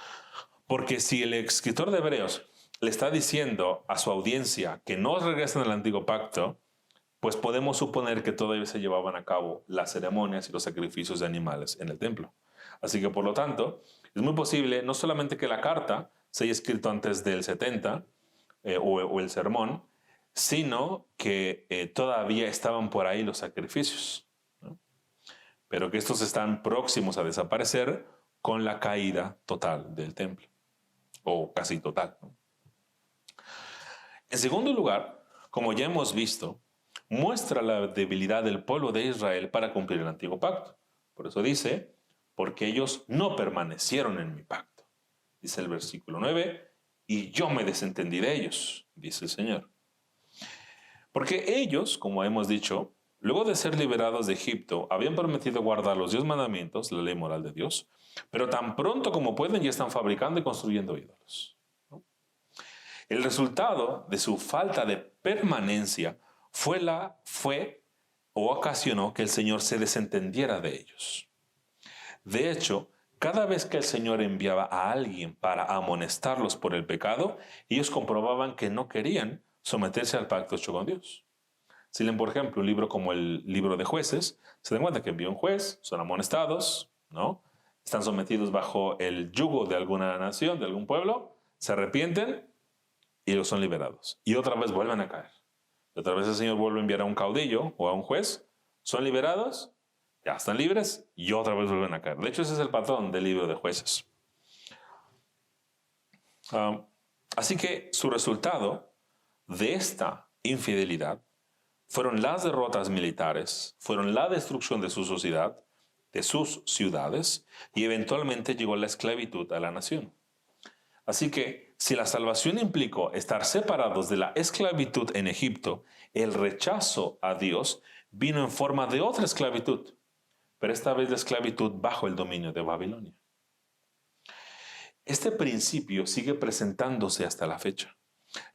porque si el escritor de Hebreos le está diciendo a su audiencia que no regresen al antiguo pacto, pues podemos suponer que todavía se llevaban a cabo las ceremonias y los sacrificios de animales en el templo. Así que, por lo tanto, es muy posible no solamente que la carta se haya escrito antes del 70 o el sermón, sino que todavía estaban por ahí los sacrificios, ¿no? Pero que estos están próximos a desaparecer con la caída total del templo, o casi total, ¿no? En segundo lugar, como ya hemos visto, muestra la debilidad del pueblo de Israel para cumplir el antiguo pacto. Por eso dice, porque ellos no permanecieron en mi pacto. Dice el versículo 9, y yo me desentendí de ellos, dice el Señor. Porque ellos, como hemos dicho, luego de ser liberados de Egipto, habían prometido guardar los 10 mandamientos, la ley moral de Dios, pero tan pronto como pueden ya están fabricando y construyendo ídolos. El resultado de su falta de permanencia fue o ocasionó que el Señor se desentendiera de ellos. De hecho, cada vez que el Señor enviaba a alguien para amonestarlos por el pecado, ellos comprobaban que no querían someterse al pacto hecho con Dios. Si leen, por ejemplo, un libro como el libro de Jueces, se dan cuenta que envía un juez, son amonestados, ¿no? Están sometidos bajo el yugo de alguna nación, de algún pueblo, se arrepienten y los son liberados. Y otra vez vuelven a caer. Y otra vez el Señor vuelve a enviar a un caudillo o a un juez, son liberados, ya están libres y otra vez vuelven a caer. De hecho, ese es el patrón del libro de Jueces. Así que su resultado de esta infidelidad fueron las derrotas militares, fueron la destrucción de su sociedad, de sus ciudades, y eventualmente llegó la esclavitud a la nación. Así que si la salvación implicó estar separados de la esclavitud en Egipto, el rechazo a Dios vino en forma de otra esclavitud, pero esta vez la esclavitud bajo el dominio de Babilonia. Este principio sigue presentándose hasta la fecha.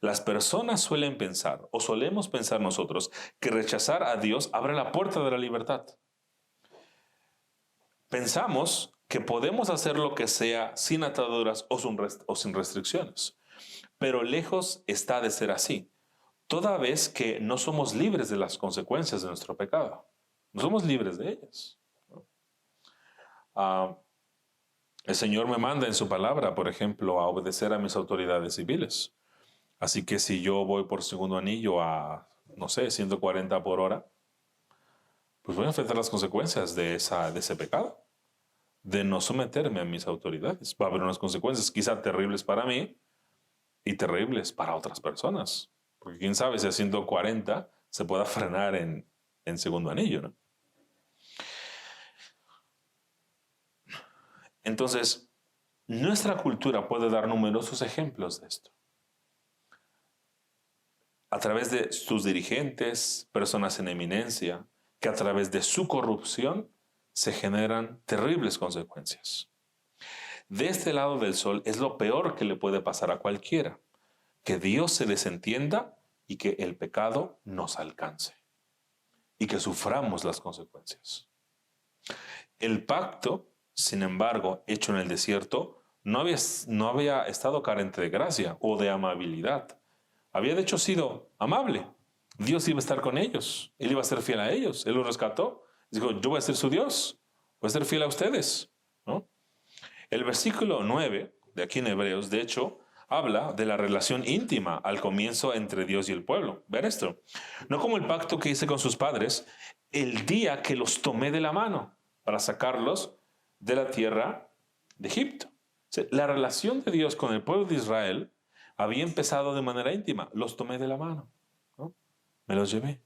Las personas suelen pensar, o solemos pensar nosotros, que rechazar a Dios abre la puerta de la libertad. Pensamos que podemos hacer lo que sea sin ataduras o sin restricciones, pero lejos está de ser así, toda vez que no somos libres de las consecuencias de nuestro pecado. No somos libres de ellas. El Señor me manda en su palabra, por ejemplo, a obedecer a mis autoridades civiles. Así que si yo voy por segundo anillo a, no sé, 140 por hora, pues voy a enfrentar las consecuencias de ese pecado, de no someterme a mis autoridades. Va a haber unas consecuencias quizá terribles para mí y terribles para otras personas. Porque quién sabe si a 140 se pueda frenar en segundo anillo, ¿no? Entonces, nuestra cultura puede dar numerosos ejemplos de esto. A través de sus dirigentes, personas en eminencia, que a través de su corrupción se generan terribles consecuencias. De este lado del sol es lo peor que le puede pasar a cualquiera, que Dios se desentienda y que el pecado nos alcance y que suframos las consecuencias. El pacto, sin embargo, hecho en el desierto, no había estado carente de gracia o de amabilidad. Había de hecho sido amable. Dios iba a estar con ellos. Él iba a ser fiel a ellos. Él los rescató. Dijo, yo voy a ser su Dios. Voy a ser fiel a ustedes, ¿no? El versículo 9 de aquí en Hebreos, de hecho, habla de la relación íntima al comienzo entre Dios y el pueblo. Ver esto. No como el pacto que hice con sus padres el día que los tomé de la mano para sacarlos de la tierra de Egipto. O sea, la relación de Dios con el pueblo de Israel había empezado de manera íntima. Los tomé de la mano, ¿no? Me los llevé.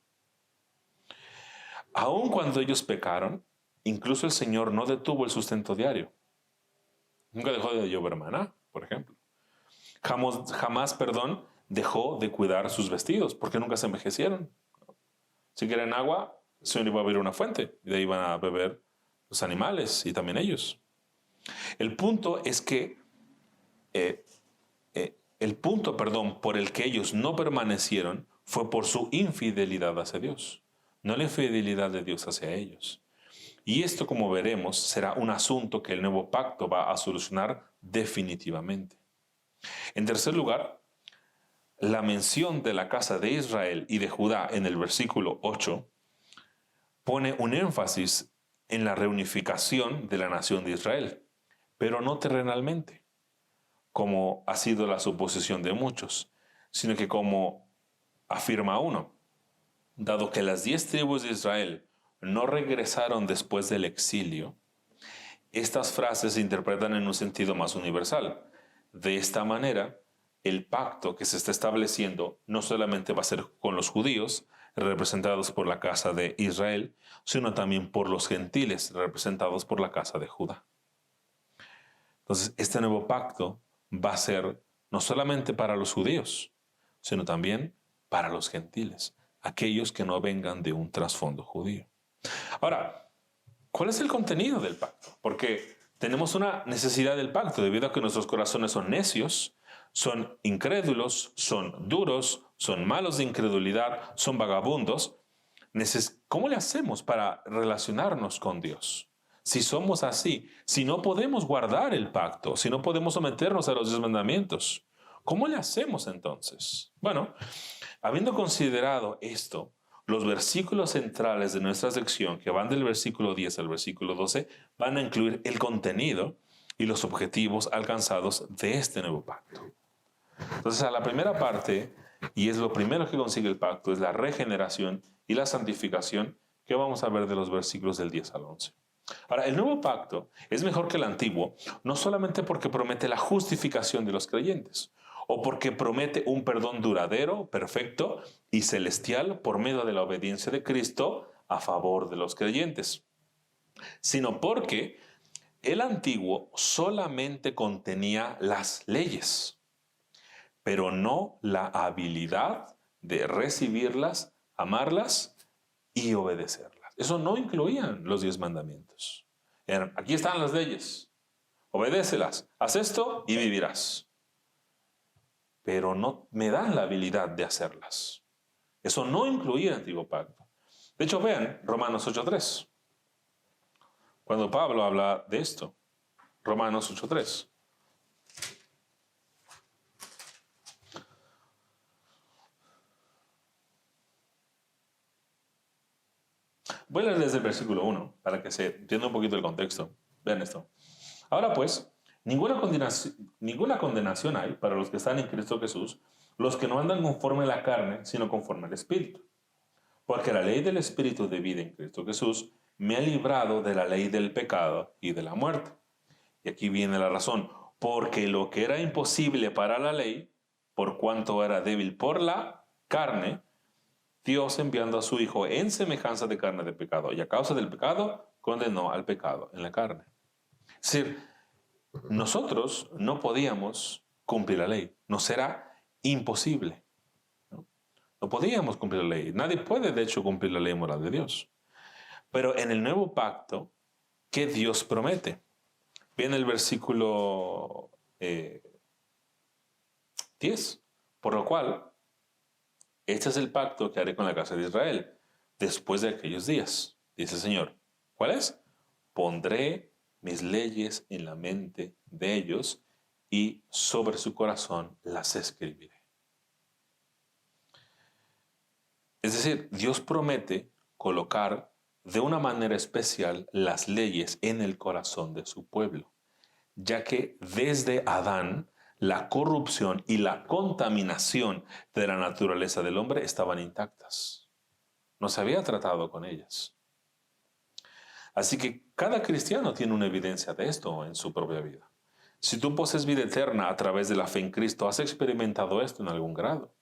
Aun cuando ellos pecaron, incluso el Señor no detuvo el sustento diario. Nunca dejó de llover maná, por ejemplo. Jamás, dejó de cuidar sus vestidos, porque nunca se envejecieron. Si quieren agua, el Señor iba a abrir una fuente, y de ahí iban a beber los animales y también ellos. El punto es que por el que ellos no permanecieron fue por su infidelidad hacia Dios, no la infidelidad de Dios hacia ellos. Y esto, como veremos, será un asunto que el nuevo pacto va a solucionar definitivamente. En tercer lugar, la mención de la casa de Israel y de Judá en el versículo 8 pone un énfasis en la reunificación de la nación de Israel, pero no terrenalmente, como ha sido la suposición de muchos, sino que como afirma uno, dado que las 10 tribus de Israel no regresaron después del exilio, estas frases se interpretan en un sentido más universal. De esta manera, el pacto que se está estableciendo no solamente va a ser con los judíos, representados por la casa de Israel, sino también por los gentiles, representados por la casa de Judá. Entonces, este nuevo pacto va a ser no solamente para los judíos, sino también para los gentiles, aquellos que no vengan de un trasfondo judío. Ahora, ¿cuál es el contenido del pacto? Porque tenemos una necesidad del pacto debido a que nuestros corazones son necios, son incrédulos, son duros, son malos de incredulidad, son vagabundos. ¿Cómo le hacemos para relacionarnos con Dios? Si somos así, si no podemos guardar el pacto, si no podemos someternos a los 10 mandamientos, ¿cómo le hacemos entonces? Bueno, habiendo considerado esto, los versículos centrales de nuestra sección, que van del versículo 10 al versículo 12, van a incluir el contenido y los objetivos alcanzados de este nuevo pacto. Entonces, a la primera parte, y es lo primero que consigue el pacto, es la regeneración y la santificación, que vamos a ver de los versículos del 10 al 11. Ahora, el nuevo pacto es mejor que el antiguo, no solamente porque promete la justificación de los creyentes, o porque promete un perdón duradero, perfecto y celestial por medio de la obediencia de Cristo a favor de los creyentes, sino porque el antiguo solamente contenía las leyes, pero no la habilidad de recibirlas, amarlas y obedecerlas. Eso no incluían los 10 mandamientos. Aquí están las leyes, obedécelas, haz esto y vivirás. Pero no me dan la habilidad de hacerlas. Eso no incluía el antiguo pacto. De hecho, vean Romanos 8.3. Cuando Pablo habla de esto, Romanos 8.3. Voy a leer desde el versículo 1 para que se entienda un poquito el contexto. Vean esto. Ahora pues, ninguna condenación hay para los que están en Cristo Jesús, los que no andan conforme a la carne, sino conforme al Espíritu. Porque la ley del Espíritu de vida en Cristo Jesús me ha librado de la ley del pecado y de la muerte. Y aquí viene la razón. Porque lo que era imposible para la ley, por cuanto era débil por la carne, Dios enviando a su Hijo en semejanza de carne de pecado, y a causa del pecado, condenó al pecado en la carne. Es decir, nosotros no podíamos cumplir la ley, nos era imposible. No podíamos cumplir la ley. Nadie puede, de hecho, cumplir la ley moral de Dios. Pero en el nuevo pacto, ¿qué Dios promete? Viene el versículo 10, por lo cual, este es el pacto que haré con la casa de Israel después de aquellos días, dice el Señor. ¿Cuál es? Pondré mis leyes en la mente de ellos y sobre su corazón las escribiré. Es decir, Dios promete colocar de una manera especial las leyes en el corazón de su pueblo, ya que desde Adán la corrupción y la contaminación de la naturaleza del hombre estaban intactas. No se había tratado con ellas. Así que cada cristiano tiene una evidencia de esto en su propia vida. Si tú posees vida eterna a través de la fe en Cristo, has experimentado esto en algún grado.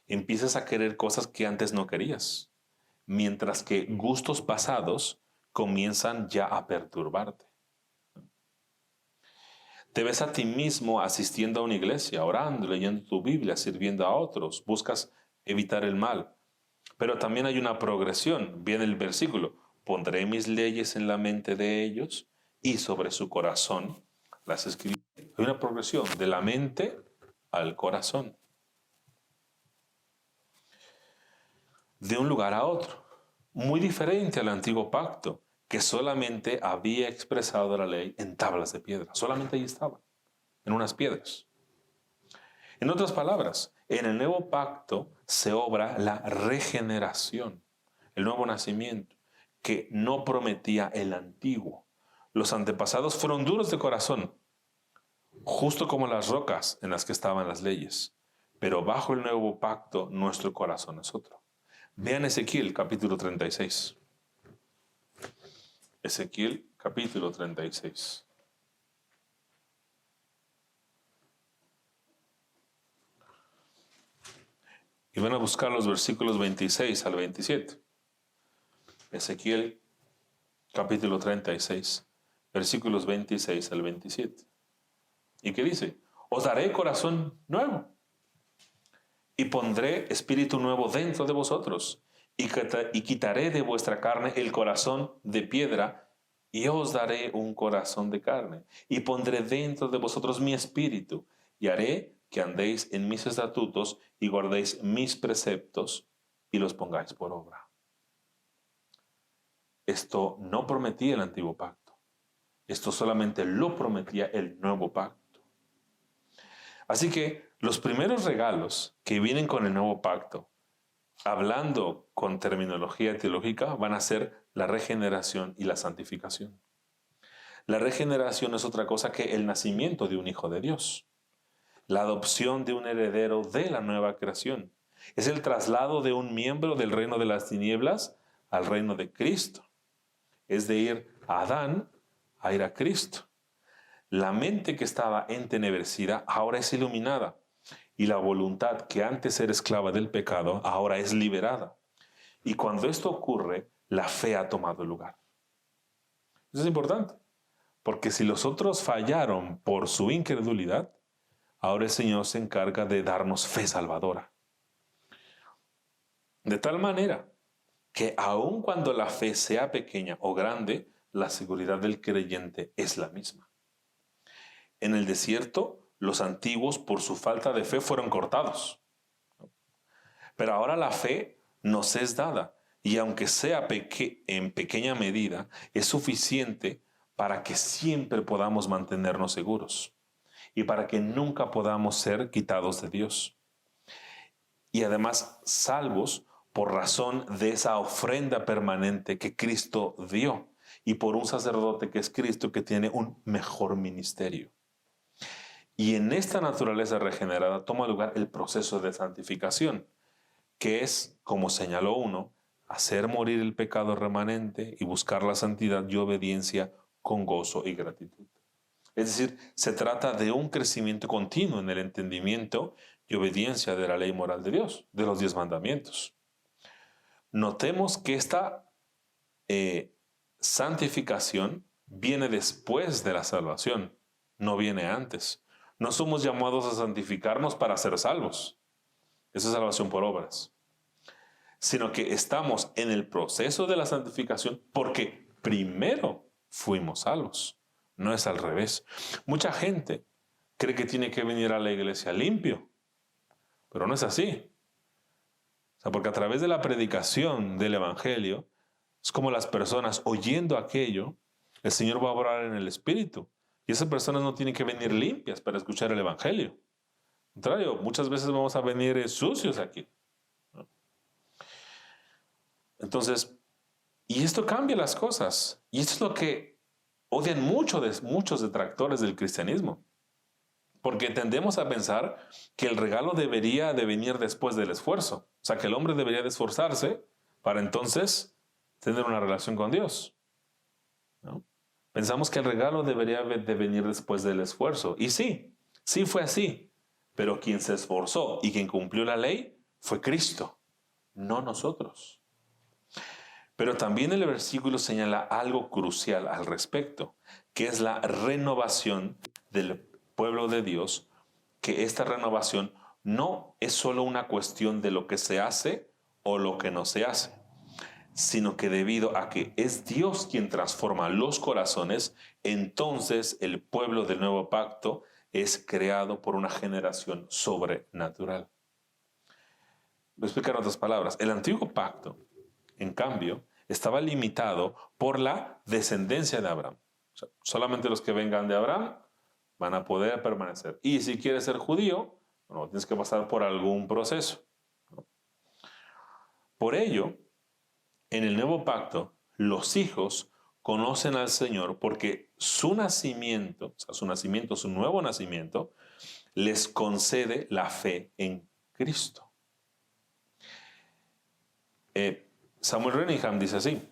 Empiezas a querer cosas que antes no querías, mientras que gustos pasados comienzan ya a perturbarte. Te ves a ti mismo asistiendo a una iglesia, orando, leyendo tu Biblia, sirviendo a otros, buscas evitar el mal. Pero también hay una progresión, viene el versículo, pondré mis leyes en la mente de ellos y sobre su corazón las escribiré. Hay una progresión de la mente al corazón, de un lugar a otro, muy diferente al antiguo pacto, que solamente había expresado la ley en tablas de piedra. Solamente ahí estaba, en unas piedras. En otras palabras, en el nuevo pacto se obra la regeneración, el nuevo nacimiento, que no prometía el antiguo. Los antepasados fueron duros de corazón, justo como las rocas en las que estaban las leyes, pero bajo el nuevo pacto nuestro corazón es otro. Vean Ezequiel capítulo 36. Ezequiel capítulo 36. Y van a buscar los versículos 26 al 27. Ezequiel capítulo 36, versículos 26 al 27. ¿Y qué dice? Os daré corazón nuevo y pondré espíritu nuevo dentro de vosotros y quitaré de vuestra carne el corazón de piedra y os daré un corazón de carne y pondré dentro de vosotros mi espíritu y haré que andéis en mis estatutos y guardéis mis preceptos y los pongáis por obra. Esto no prometía el antiguo pacto. Esto solamente lo prometía el nuevo pacto. Así que los primeros regalos que vienen con el nuevo pacto, hablando con terminología teológica, van a ser la regeneración y la santificación. La regeneración es otra cosa que el nacimiento de un hijo de Dios. La adopción de un heredero de la nueva creación. Es el traslado de un miembro del reino de las tinieblas al reino de Cristo. Es de ir a Adán a ir a Cristo. La mente que estaba entenebrecida ahora es iluminada y la voluntad que antes era esclava del pecado ahora es liberada. Y cuando esto ocurre, la fe ha tomado lugar. Eso es importante, porque si los otros fallaron por su incredulidad, ahora el Señor se encarga de darnos fe salvadora. De tal manera que aun cuando la fe sea pequeña o grande, la seguridad del creyente es la misma. En el desierto, los antiguos por su falta de fe fueron cortados. Pero ahora la fe nos es dada y aunque sea en pequeña medida, es suficiente para que siempre podamos mantenernos seguros y para que nunca podamos ser quitados de Dios. Y además salvos por razón de esa ofrenda permanente que Cristo dio y por un sacerdote que es Cristo que tiene un mejor ministerio. Y en esta naturaleza regenerada toma lugar el proceso de santificación, que es, como señaló uno, hacer morir el pecado remanente y buscar la santidad y obediencia con gozo y gratitud. Es decir, se trata de un crecimiento continuo en el entendimiento y obediencia de la ley moral de Dios, de los 10 mandamientos. Notemos que esta santificación viene después de la salvación, no viene antes. No somos llamados a santificarnos para ser salvos. Eso es salvación por obras. Sino que estamos en el proceso de la santificación porque primero fuimos salvos. No es al revés. Mucha gente cree que tiene que venir a la iglesia limpio, pero no es así. O sea, porque a través de la predicación del Evangelio, es como las personas oyendo aquello, el Señor va a obrar en el Espíritu. Y esas personas no tienen que venir limpias para escuchar el Evangelio. Al contrario, muchas veces vamos a venir sucios aquí. Entonces, y esto cambia las cosas. Y esto es lo que odian muchos detractores del cristianismo. Porque tendemos a pensar que el regalo debería de venir después del esfuerzo. O sea, que el hombre debería de esforzarse para entonces tener una relación con Dios, ¿no? Pensamos que el regalo debería de venir después del esfuerzo. Y sí fue así. Pero quien se esforzó y quien cumplió la ley fue Cristo, no nosotros. Pero también el versículo señala algo crucial al respecto, que es la renovación del pueblo de Dios, que esta renovación no es solo una cuestión de lo que se hace o lo que no se hace, sino que debido a que es Dios quien transforma los corazones, entonces el pueblo del nuevo pacto es creado por una generación sobrenatural. Voy a explicar en otras palabras. El antiguo pacto, en cambio, estaba limitado por la descendencia de Abraham. O sea, solamente los que vengan de Abraham van a poder permanecer. Y si quieres ser judío, bueno, tienes que pasar por algún proceso, ¿no? Por ello, en el nuevo pacto, los hijos conocen al Señor porque su nacimiento, su nuevo nacimiento, les concede la fe en Cristo. Samuel Renningham dice así: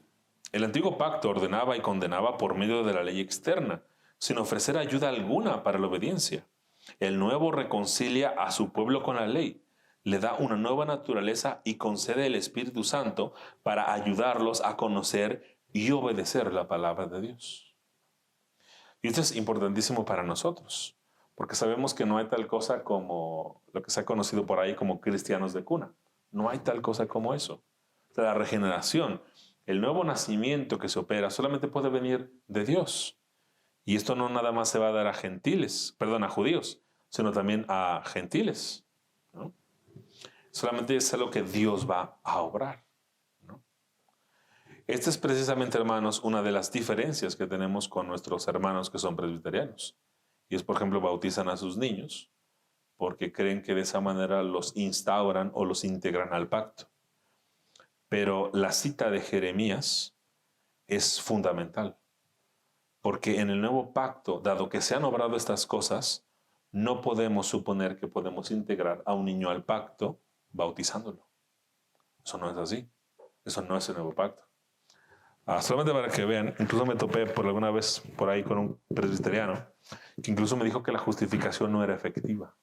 el antiguo pacto ordenaba y condenaba por medio de la ley externa, sin ofrecer ayuda alguna para la obediencia. El nuevo reconcilia a su pueblo con la ley, le da una nueva naturaleza y concede el Espíritu Santo para ayudarlos a conocer y obedecer la palabra de Dios. Y esto es importantísimo para nosotros, porque sabemos que no hay tal cosa como lo que se ha conocido por ahí como cristianos de cuna. No hay tal cosa como eso. O sea, la regeneración, el nuevo nacimiento que se opera, solamente puede venir de Dios. Y esto no nada más se va a dar a a judíos, sino también a gentiles, ¿no? Solamente es algo que Dios va a obrar, ¿no? Esta es precisamente, hermanos, una de las diferencias que tenemos con nuestros hermanos que son presbiterianos. Y es, por ejemplo, bautizan a sus niños porque creen que de esa manera los instauran o los integran al pacto. Pero la cita de Jeremías es fundamental, porque en el nuevo pacto, dado que se han obrado estas cosas, no podemos suponer que podemos integrar a un niño al pacto bautizándolo. Eso no es así. Eso no es el nuevo pacto. Solamente para que vean, incluso me topé por alguna vez por ahí con un presbiteriano que incluso me dijo que la justificación no era efectiva,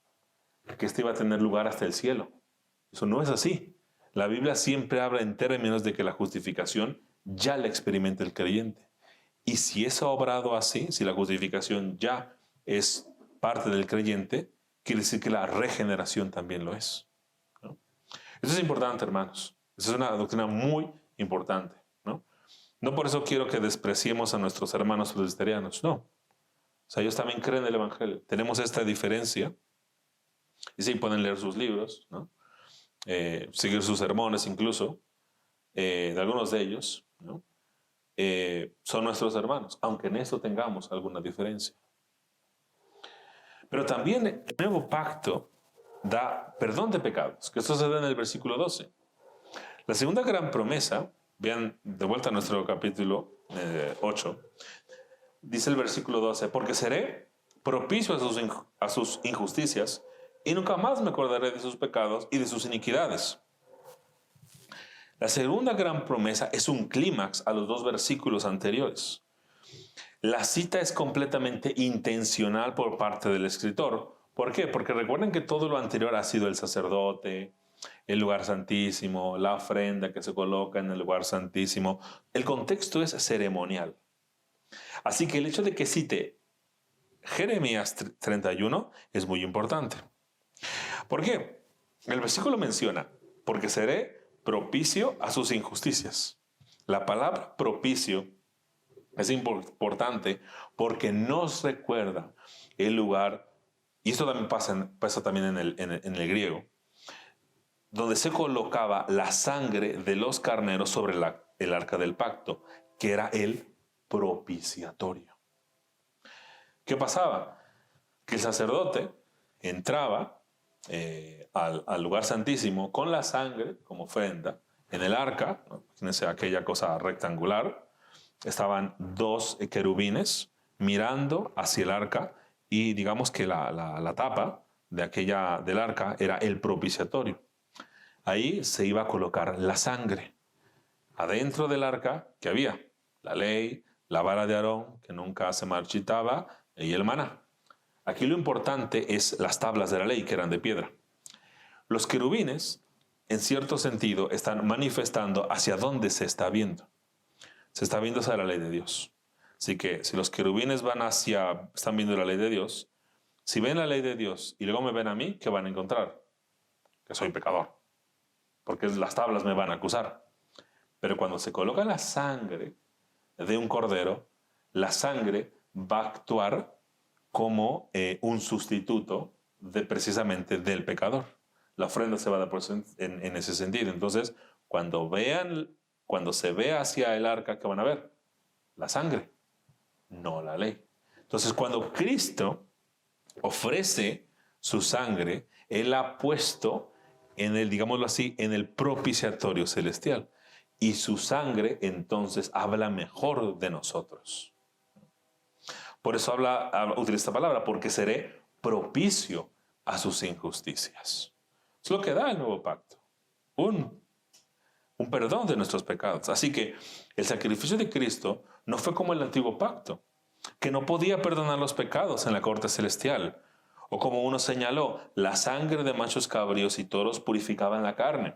que esto iba a tener lugar hasta el cielo. Eso no es así. La Biblia siempre habla en términos de que la justificación ya la experimenta el creyente. Y si eso ha obrado así, si la justificación ya es parte del creyente, quiere decir que la regeneración también lo es, ¿no? Eso es importante, hermanos. Esa es una doctrina muy importante, ¿no? No por eso quiero que despreciemos a nuestros hermanos presbiterianos, no. O sea, ellos también creen el Evangelio. Tenemos esta diferencia. Y sí, pueden leer sus libros, ¿no? Seguir sus sermones incluso, de algunos de ellos, ¿no? Son nuestros hermanos, aunque en eso tengamos alguna diferencia. Pero también el nuevo pacto da perdón de pecados, que esto se da en el versículo 12. La segunda gran promesa, vean de vuelta a nuestro capítulo 8, dice el versículo 12, porque seré propicio a sus injusticias y nunca más me acordaré de sus pecados y de sus iniquidades. La segunda gran promesa es un clímax a los dos versículos anteriores. La cita es completamente intencional por parte del escritor. ¿Por qué? Porque recuerden que todo lo anterior ha sido el sacerdote, el lugar santísimo, la ofrenda que se coloca en el lugar santísimo. El contexto es ceremonial. Así que el hecho de que cite Jeremías 31 es muy importante. ¿Por qué? El versículo menciona, porque seré propicio a sus injusticias. La palabra propicio es importante porque nos recuerda el lugar, y esto también pasa también en el griego, donde se colocaba la sangre de los carneros sobre el arca del pacto, que era el propiciatorio. ¿Qué pasaba? Que el sacerdote entraba al lugar santísimo con la sangre como ofrenda en el arca, ¿no? Imagínense aquella cosa rectangular. Estaban dos querubines mirando hacia el arca y digamos que la tapa del arca era el propiciatorio. Ahí se iba a colocar la sangre. Adentro del arca, ¿qué había? La ley, la vara de Aarón, que nunca se marchitaba, y el maná. Aquí lo importante es las tablas de la ley, que eran de piedra. Los querubines, en cierto sentido, están manifestando hacia dónde se está viendo. Se está viendo hacia la ley de Dios. Así que si los querubines están viendo la ley de Dios, si ven la ley de Dios y luego me ven a mí, ¿qué van a encontrar? Que soy pecador. Porque las tablas me van a acusar. Pero cuando se coloca la sangre de un cordero, la sangre va a actuar como un sustituto precisamente del pecador. La ofrenda se va a dar en ese sentido. Entonces, cuando se vea hacia el arca, ¿qué van a ver? La sangre, no la ley. Entonces, cuando Cristo ofrece su sangre, Él ha puesto digámoslo así, en el propiciatorio celestial. Y su sangre entonces habla mejor de nosotros. Por eso utiliza esta palabra, porque seré propicio a sus injusticias. O Es lo que da el nuevo pacto. Un perdón de nuestros pecados. Así que el sacrificio de Cristo no fue como el antiguo pacto, que no podía perdonar los pecados en la corte celestial. O como uno señaló, la sangre de machos cabríos y toros purificaban la carne.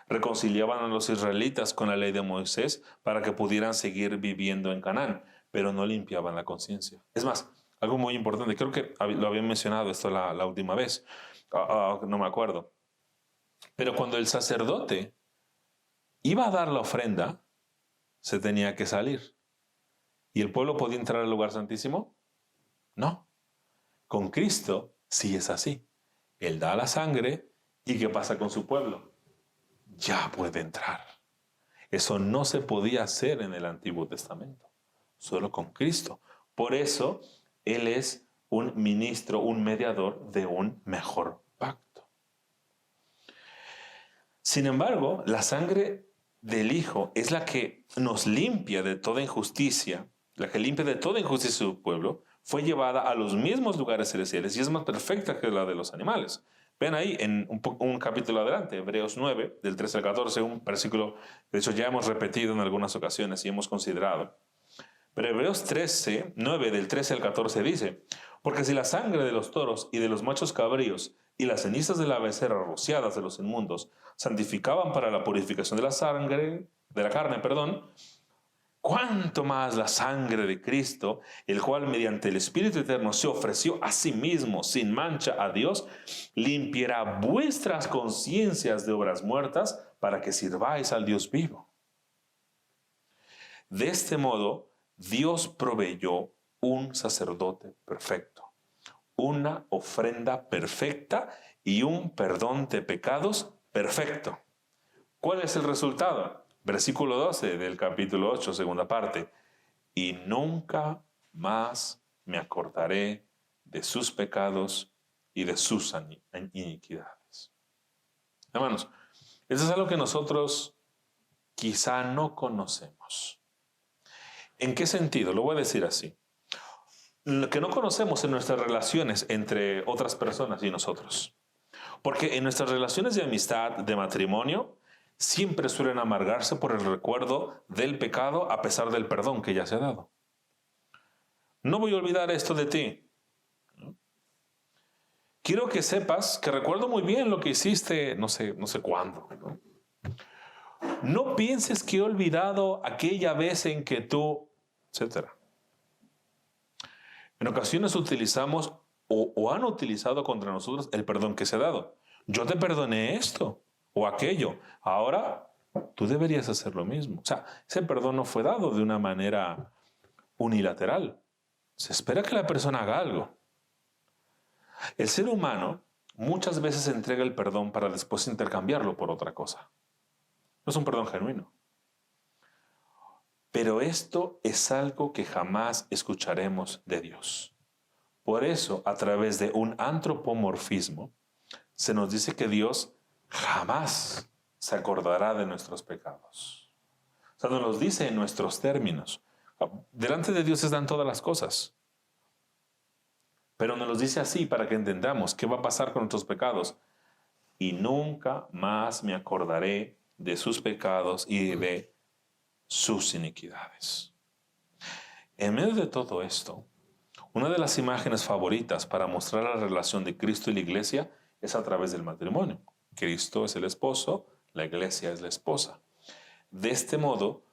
Reconciliaban a los israelitas con la ley de Moisés para que pudieran seguir viviendo en Canaán, pero no limpiaban la conciencia. Es más, algo muy importante, creo que lo había mencionado esto la última vez, no me acuerdo. Pero cuando el sacerdote iba a dar la ofrenda, se tenía que salir. ¿Y el pueblo podía entrar al lugar santísimo? No. Con Cristo sí es así. Él da la sangre y ¿qué pasa con su pueblo? Ya puede entrar. Eso no se podía hacer en el Antiguo Testamento, solo con Cristo. Por eso Él es un ministro, un mediador de un mejor pacto. Sin embargo, la sangre del Hijo es la que nos limpia de toda injusticia, la que limpia de toda injusticia de su pueblo, fue llevada a los mismos lugares celestiales y es más perfecta que la de los animales. Ven ahí en un capítulo adelante, Hebreos 9, del 13 al 14, un versículo que de hecho ya hemos repetido en algunas ocasiones y hemos considerado. Pero Hebreos 13, 9 del 13 al 14 dice, porque si la sangre de los toros y de los machos cabríos y las cenizas de la becerra rociadas de los inmundos santificaban para la purificación de la sangre, de la carne, cuánto más la sangre de Cristo, el cual mediante el Espíritu Eterno se ofreció a sí mismo sin mancha a Dios, limpiará vuestras conciencias de obras muertas para que sirváis al Dios vivo. De este modo, Dios proveyó un sacerdote perfecto, una ofrenda perfecta y un perdón de pecados perfecto. ¿Cuál es el resultado? Versículo 12 del capítulo 8, segunda parte. Y nunca más me acordaré de sus pecados y de sus iniquidades. Hermanos, eso es algo que nosotros quizá no conocemos. ¿En qué sentido? Lo voy a decir así. Lo que no conocemos en nuestras relaciones entre otras personas y nosotros. Porque en nuestras relaciones de amistad, de matrimonio, siempre suelen amargarse por el recuerdo del pecado a pesar del perdón que ya se ha dado. No voy a olvidar esto de ti. Quiero que sepas que recuerdo muy bien lo que hiciste no sé cuándo. No pienses que he olvidado aquella vez en que tú, etc. En ocasiones utilizamos o han utilizado contra nosotros el perdón que se ha dado. Yo te perdoné esto o aquello. Ahora tú deberías hacer lo mismo. O sea, ese perdón no fue dado de una manera unilateral. Se espera que la persona haga algo. El ser humano muchas veces entrega el perdón para después intercambiarlo por otra cosa. No es un perdón genuino. Pero esto es algo que jamás escucharemos de Dios. Por eso, a través de un antropomorfismo, se nos dice que Dios jamás se acordará de nuestros pecados. O sea, nos los dice en nuestros términos. Delante de Dios están todas las cosas. Pero nos los dice así para que entendamos qué va a pasar con nuestros pecados. Y nunca más me acordaré de sus pecados y de sus iniquidades. En medio de todo esto, una de las imágenes favoritas para mostrar la relación de Cristo y la iglesia es a través del matrimonio. Cristo es el esposo, la iglesia es la esposa. De este modo,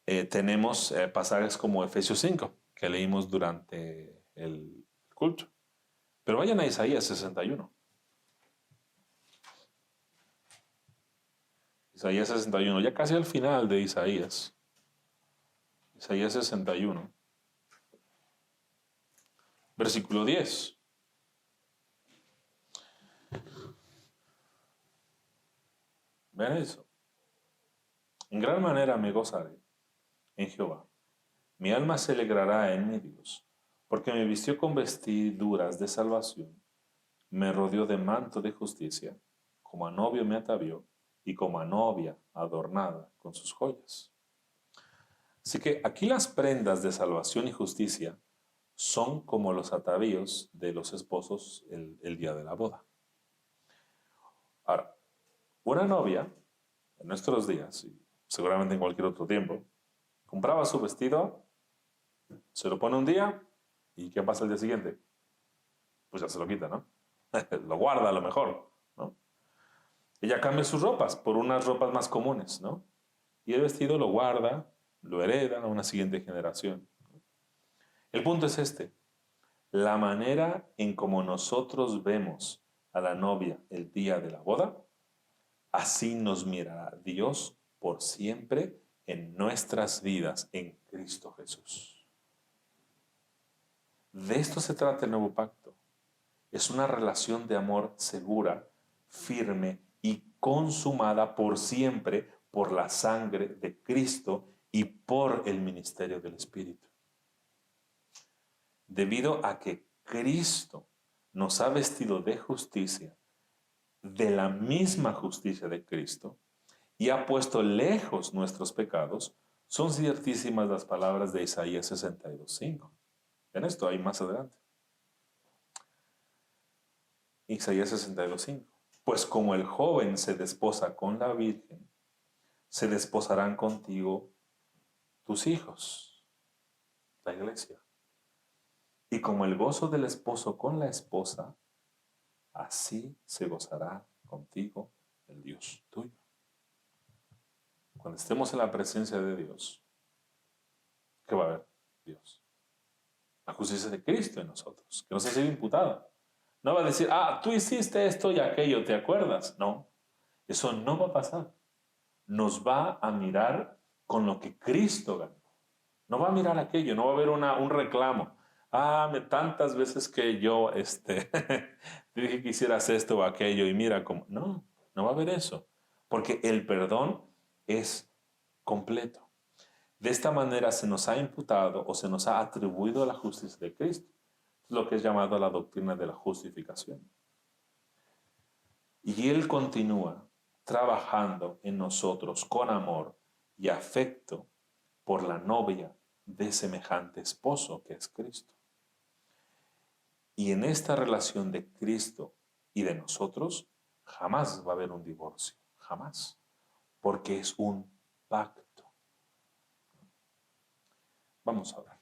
tenemos pasajes como Efesios 5, que leímos durante el culto. Pero vayan a Isaías 61. Isaías 61, ya casi al final de Isaías. Isaías 61. Versículo 10. Vean eso. En gran manera me gozaré en Jehová. Mi alma se alegrará en mi Dios, porque me vistió con vestiduras de salvación, me rodeó de manto de justicia, como a novio me atavió y como a novia adornada con sus joyas. Así que aquí las prendas de salvación y justicia son como los atavíos de los esposos el día de la boda. Una novia, en nuestros días, y seguramente en cualquier otro tiempo, compraba su vestido, se lo pone un día, ¿y qué pasa el día siguiente? Pues ya se lo quita, ¿no? Lo guarda a lo mejor, ¿no? Ella cambia sus ropas por unas ropas más comunes, ¿no? Y el vestido lo guarda, lo hereda a una siguiente generación. El punto es este: la manera en como nosotros vemos a la novia el día de la boda, así nos mirará Dios por siempre en nuestras vidas en Cristo Jesús. De esto se trata el nuevo pacto. Es una relación de amor segura, firme y consumada por siempre por la sangre de Cristo y por el ministerio del Espíritu. Debido a que Cristo nos ha vestido de justicia, de la misma justicia de Cristo, y ha puesto lejos nuestros pecados, son ciertísimas las palabras de Isaías 62:5. En esto hay más adelante. Isaías 62:5. Pues como el joven se desposa con la virgen, se desposarán contigo tus hijos, la iglesia. Y como el gozo del esposo con la esposa, así se gozará contigo el Dios tuyo. Cuando estemos en la presencia de Dios, ¿qué va a haber? Dios. La justicia de Cristo en nosotros, que nos ha sido imputada. No va a decir, tú hiciste esto y aquello, ¿te acuerdas? No, eso no va a pasar. Nos va a mirar con lo que Cristo ganó. No va a mirar aquello, no va a haber un reclamo. Tantas veces que yo te dije que hicieras esto o aquello y mira cómo. No, no va a haber eso. Porque el perdón es completo. De esta manera se nos ha imputado o se nos ha atribuido la justicia de Cristo, lo que es llamado la doctrina de la justificación. Y Él continúa trabajando en nosotros con amor y afecto por la novia de semejante esposo que es Cristo. Y en esta relación de Cristo y de nosotros, jamás va a haber un divorcio, jamás, porque es un pacto. Vamos a ver.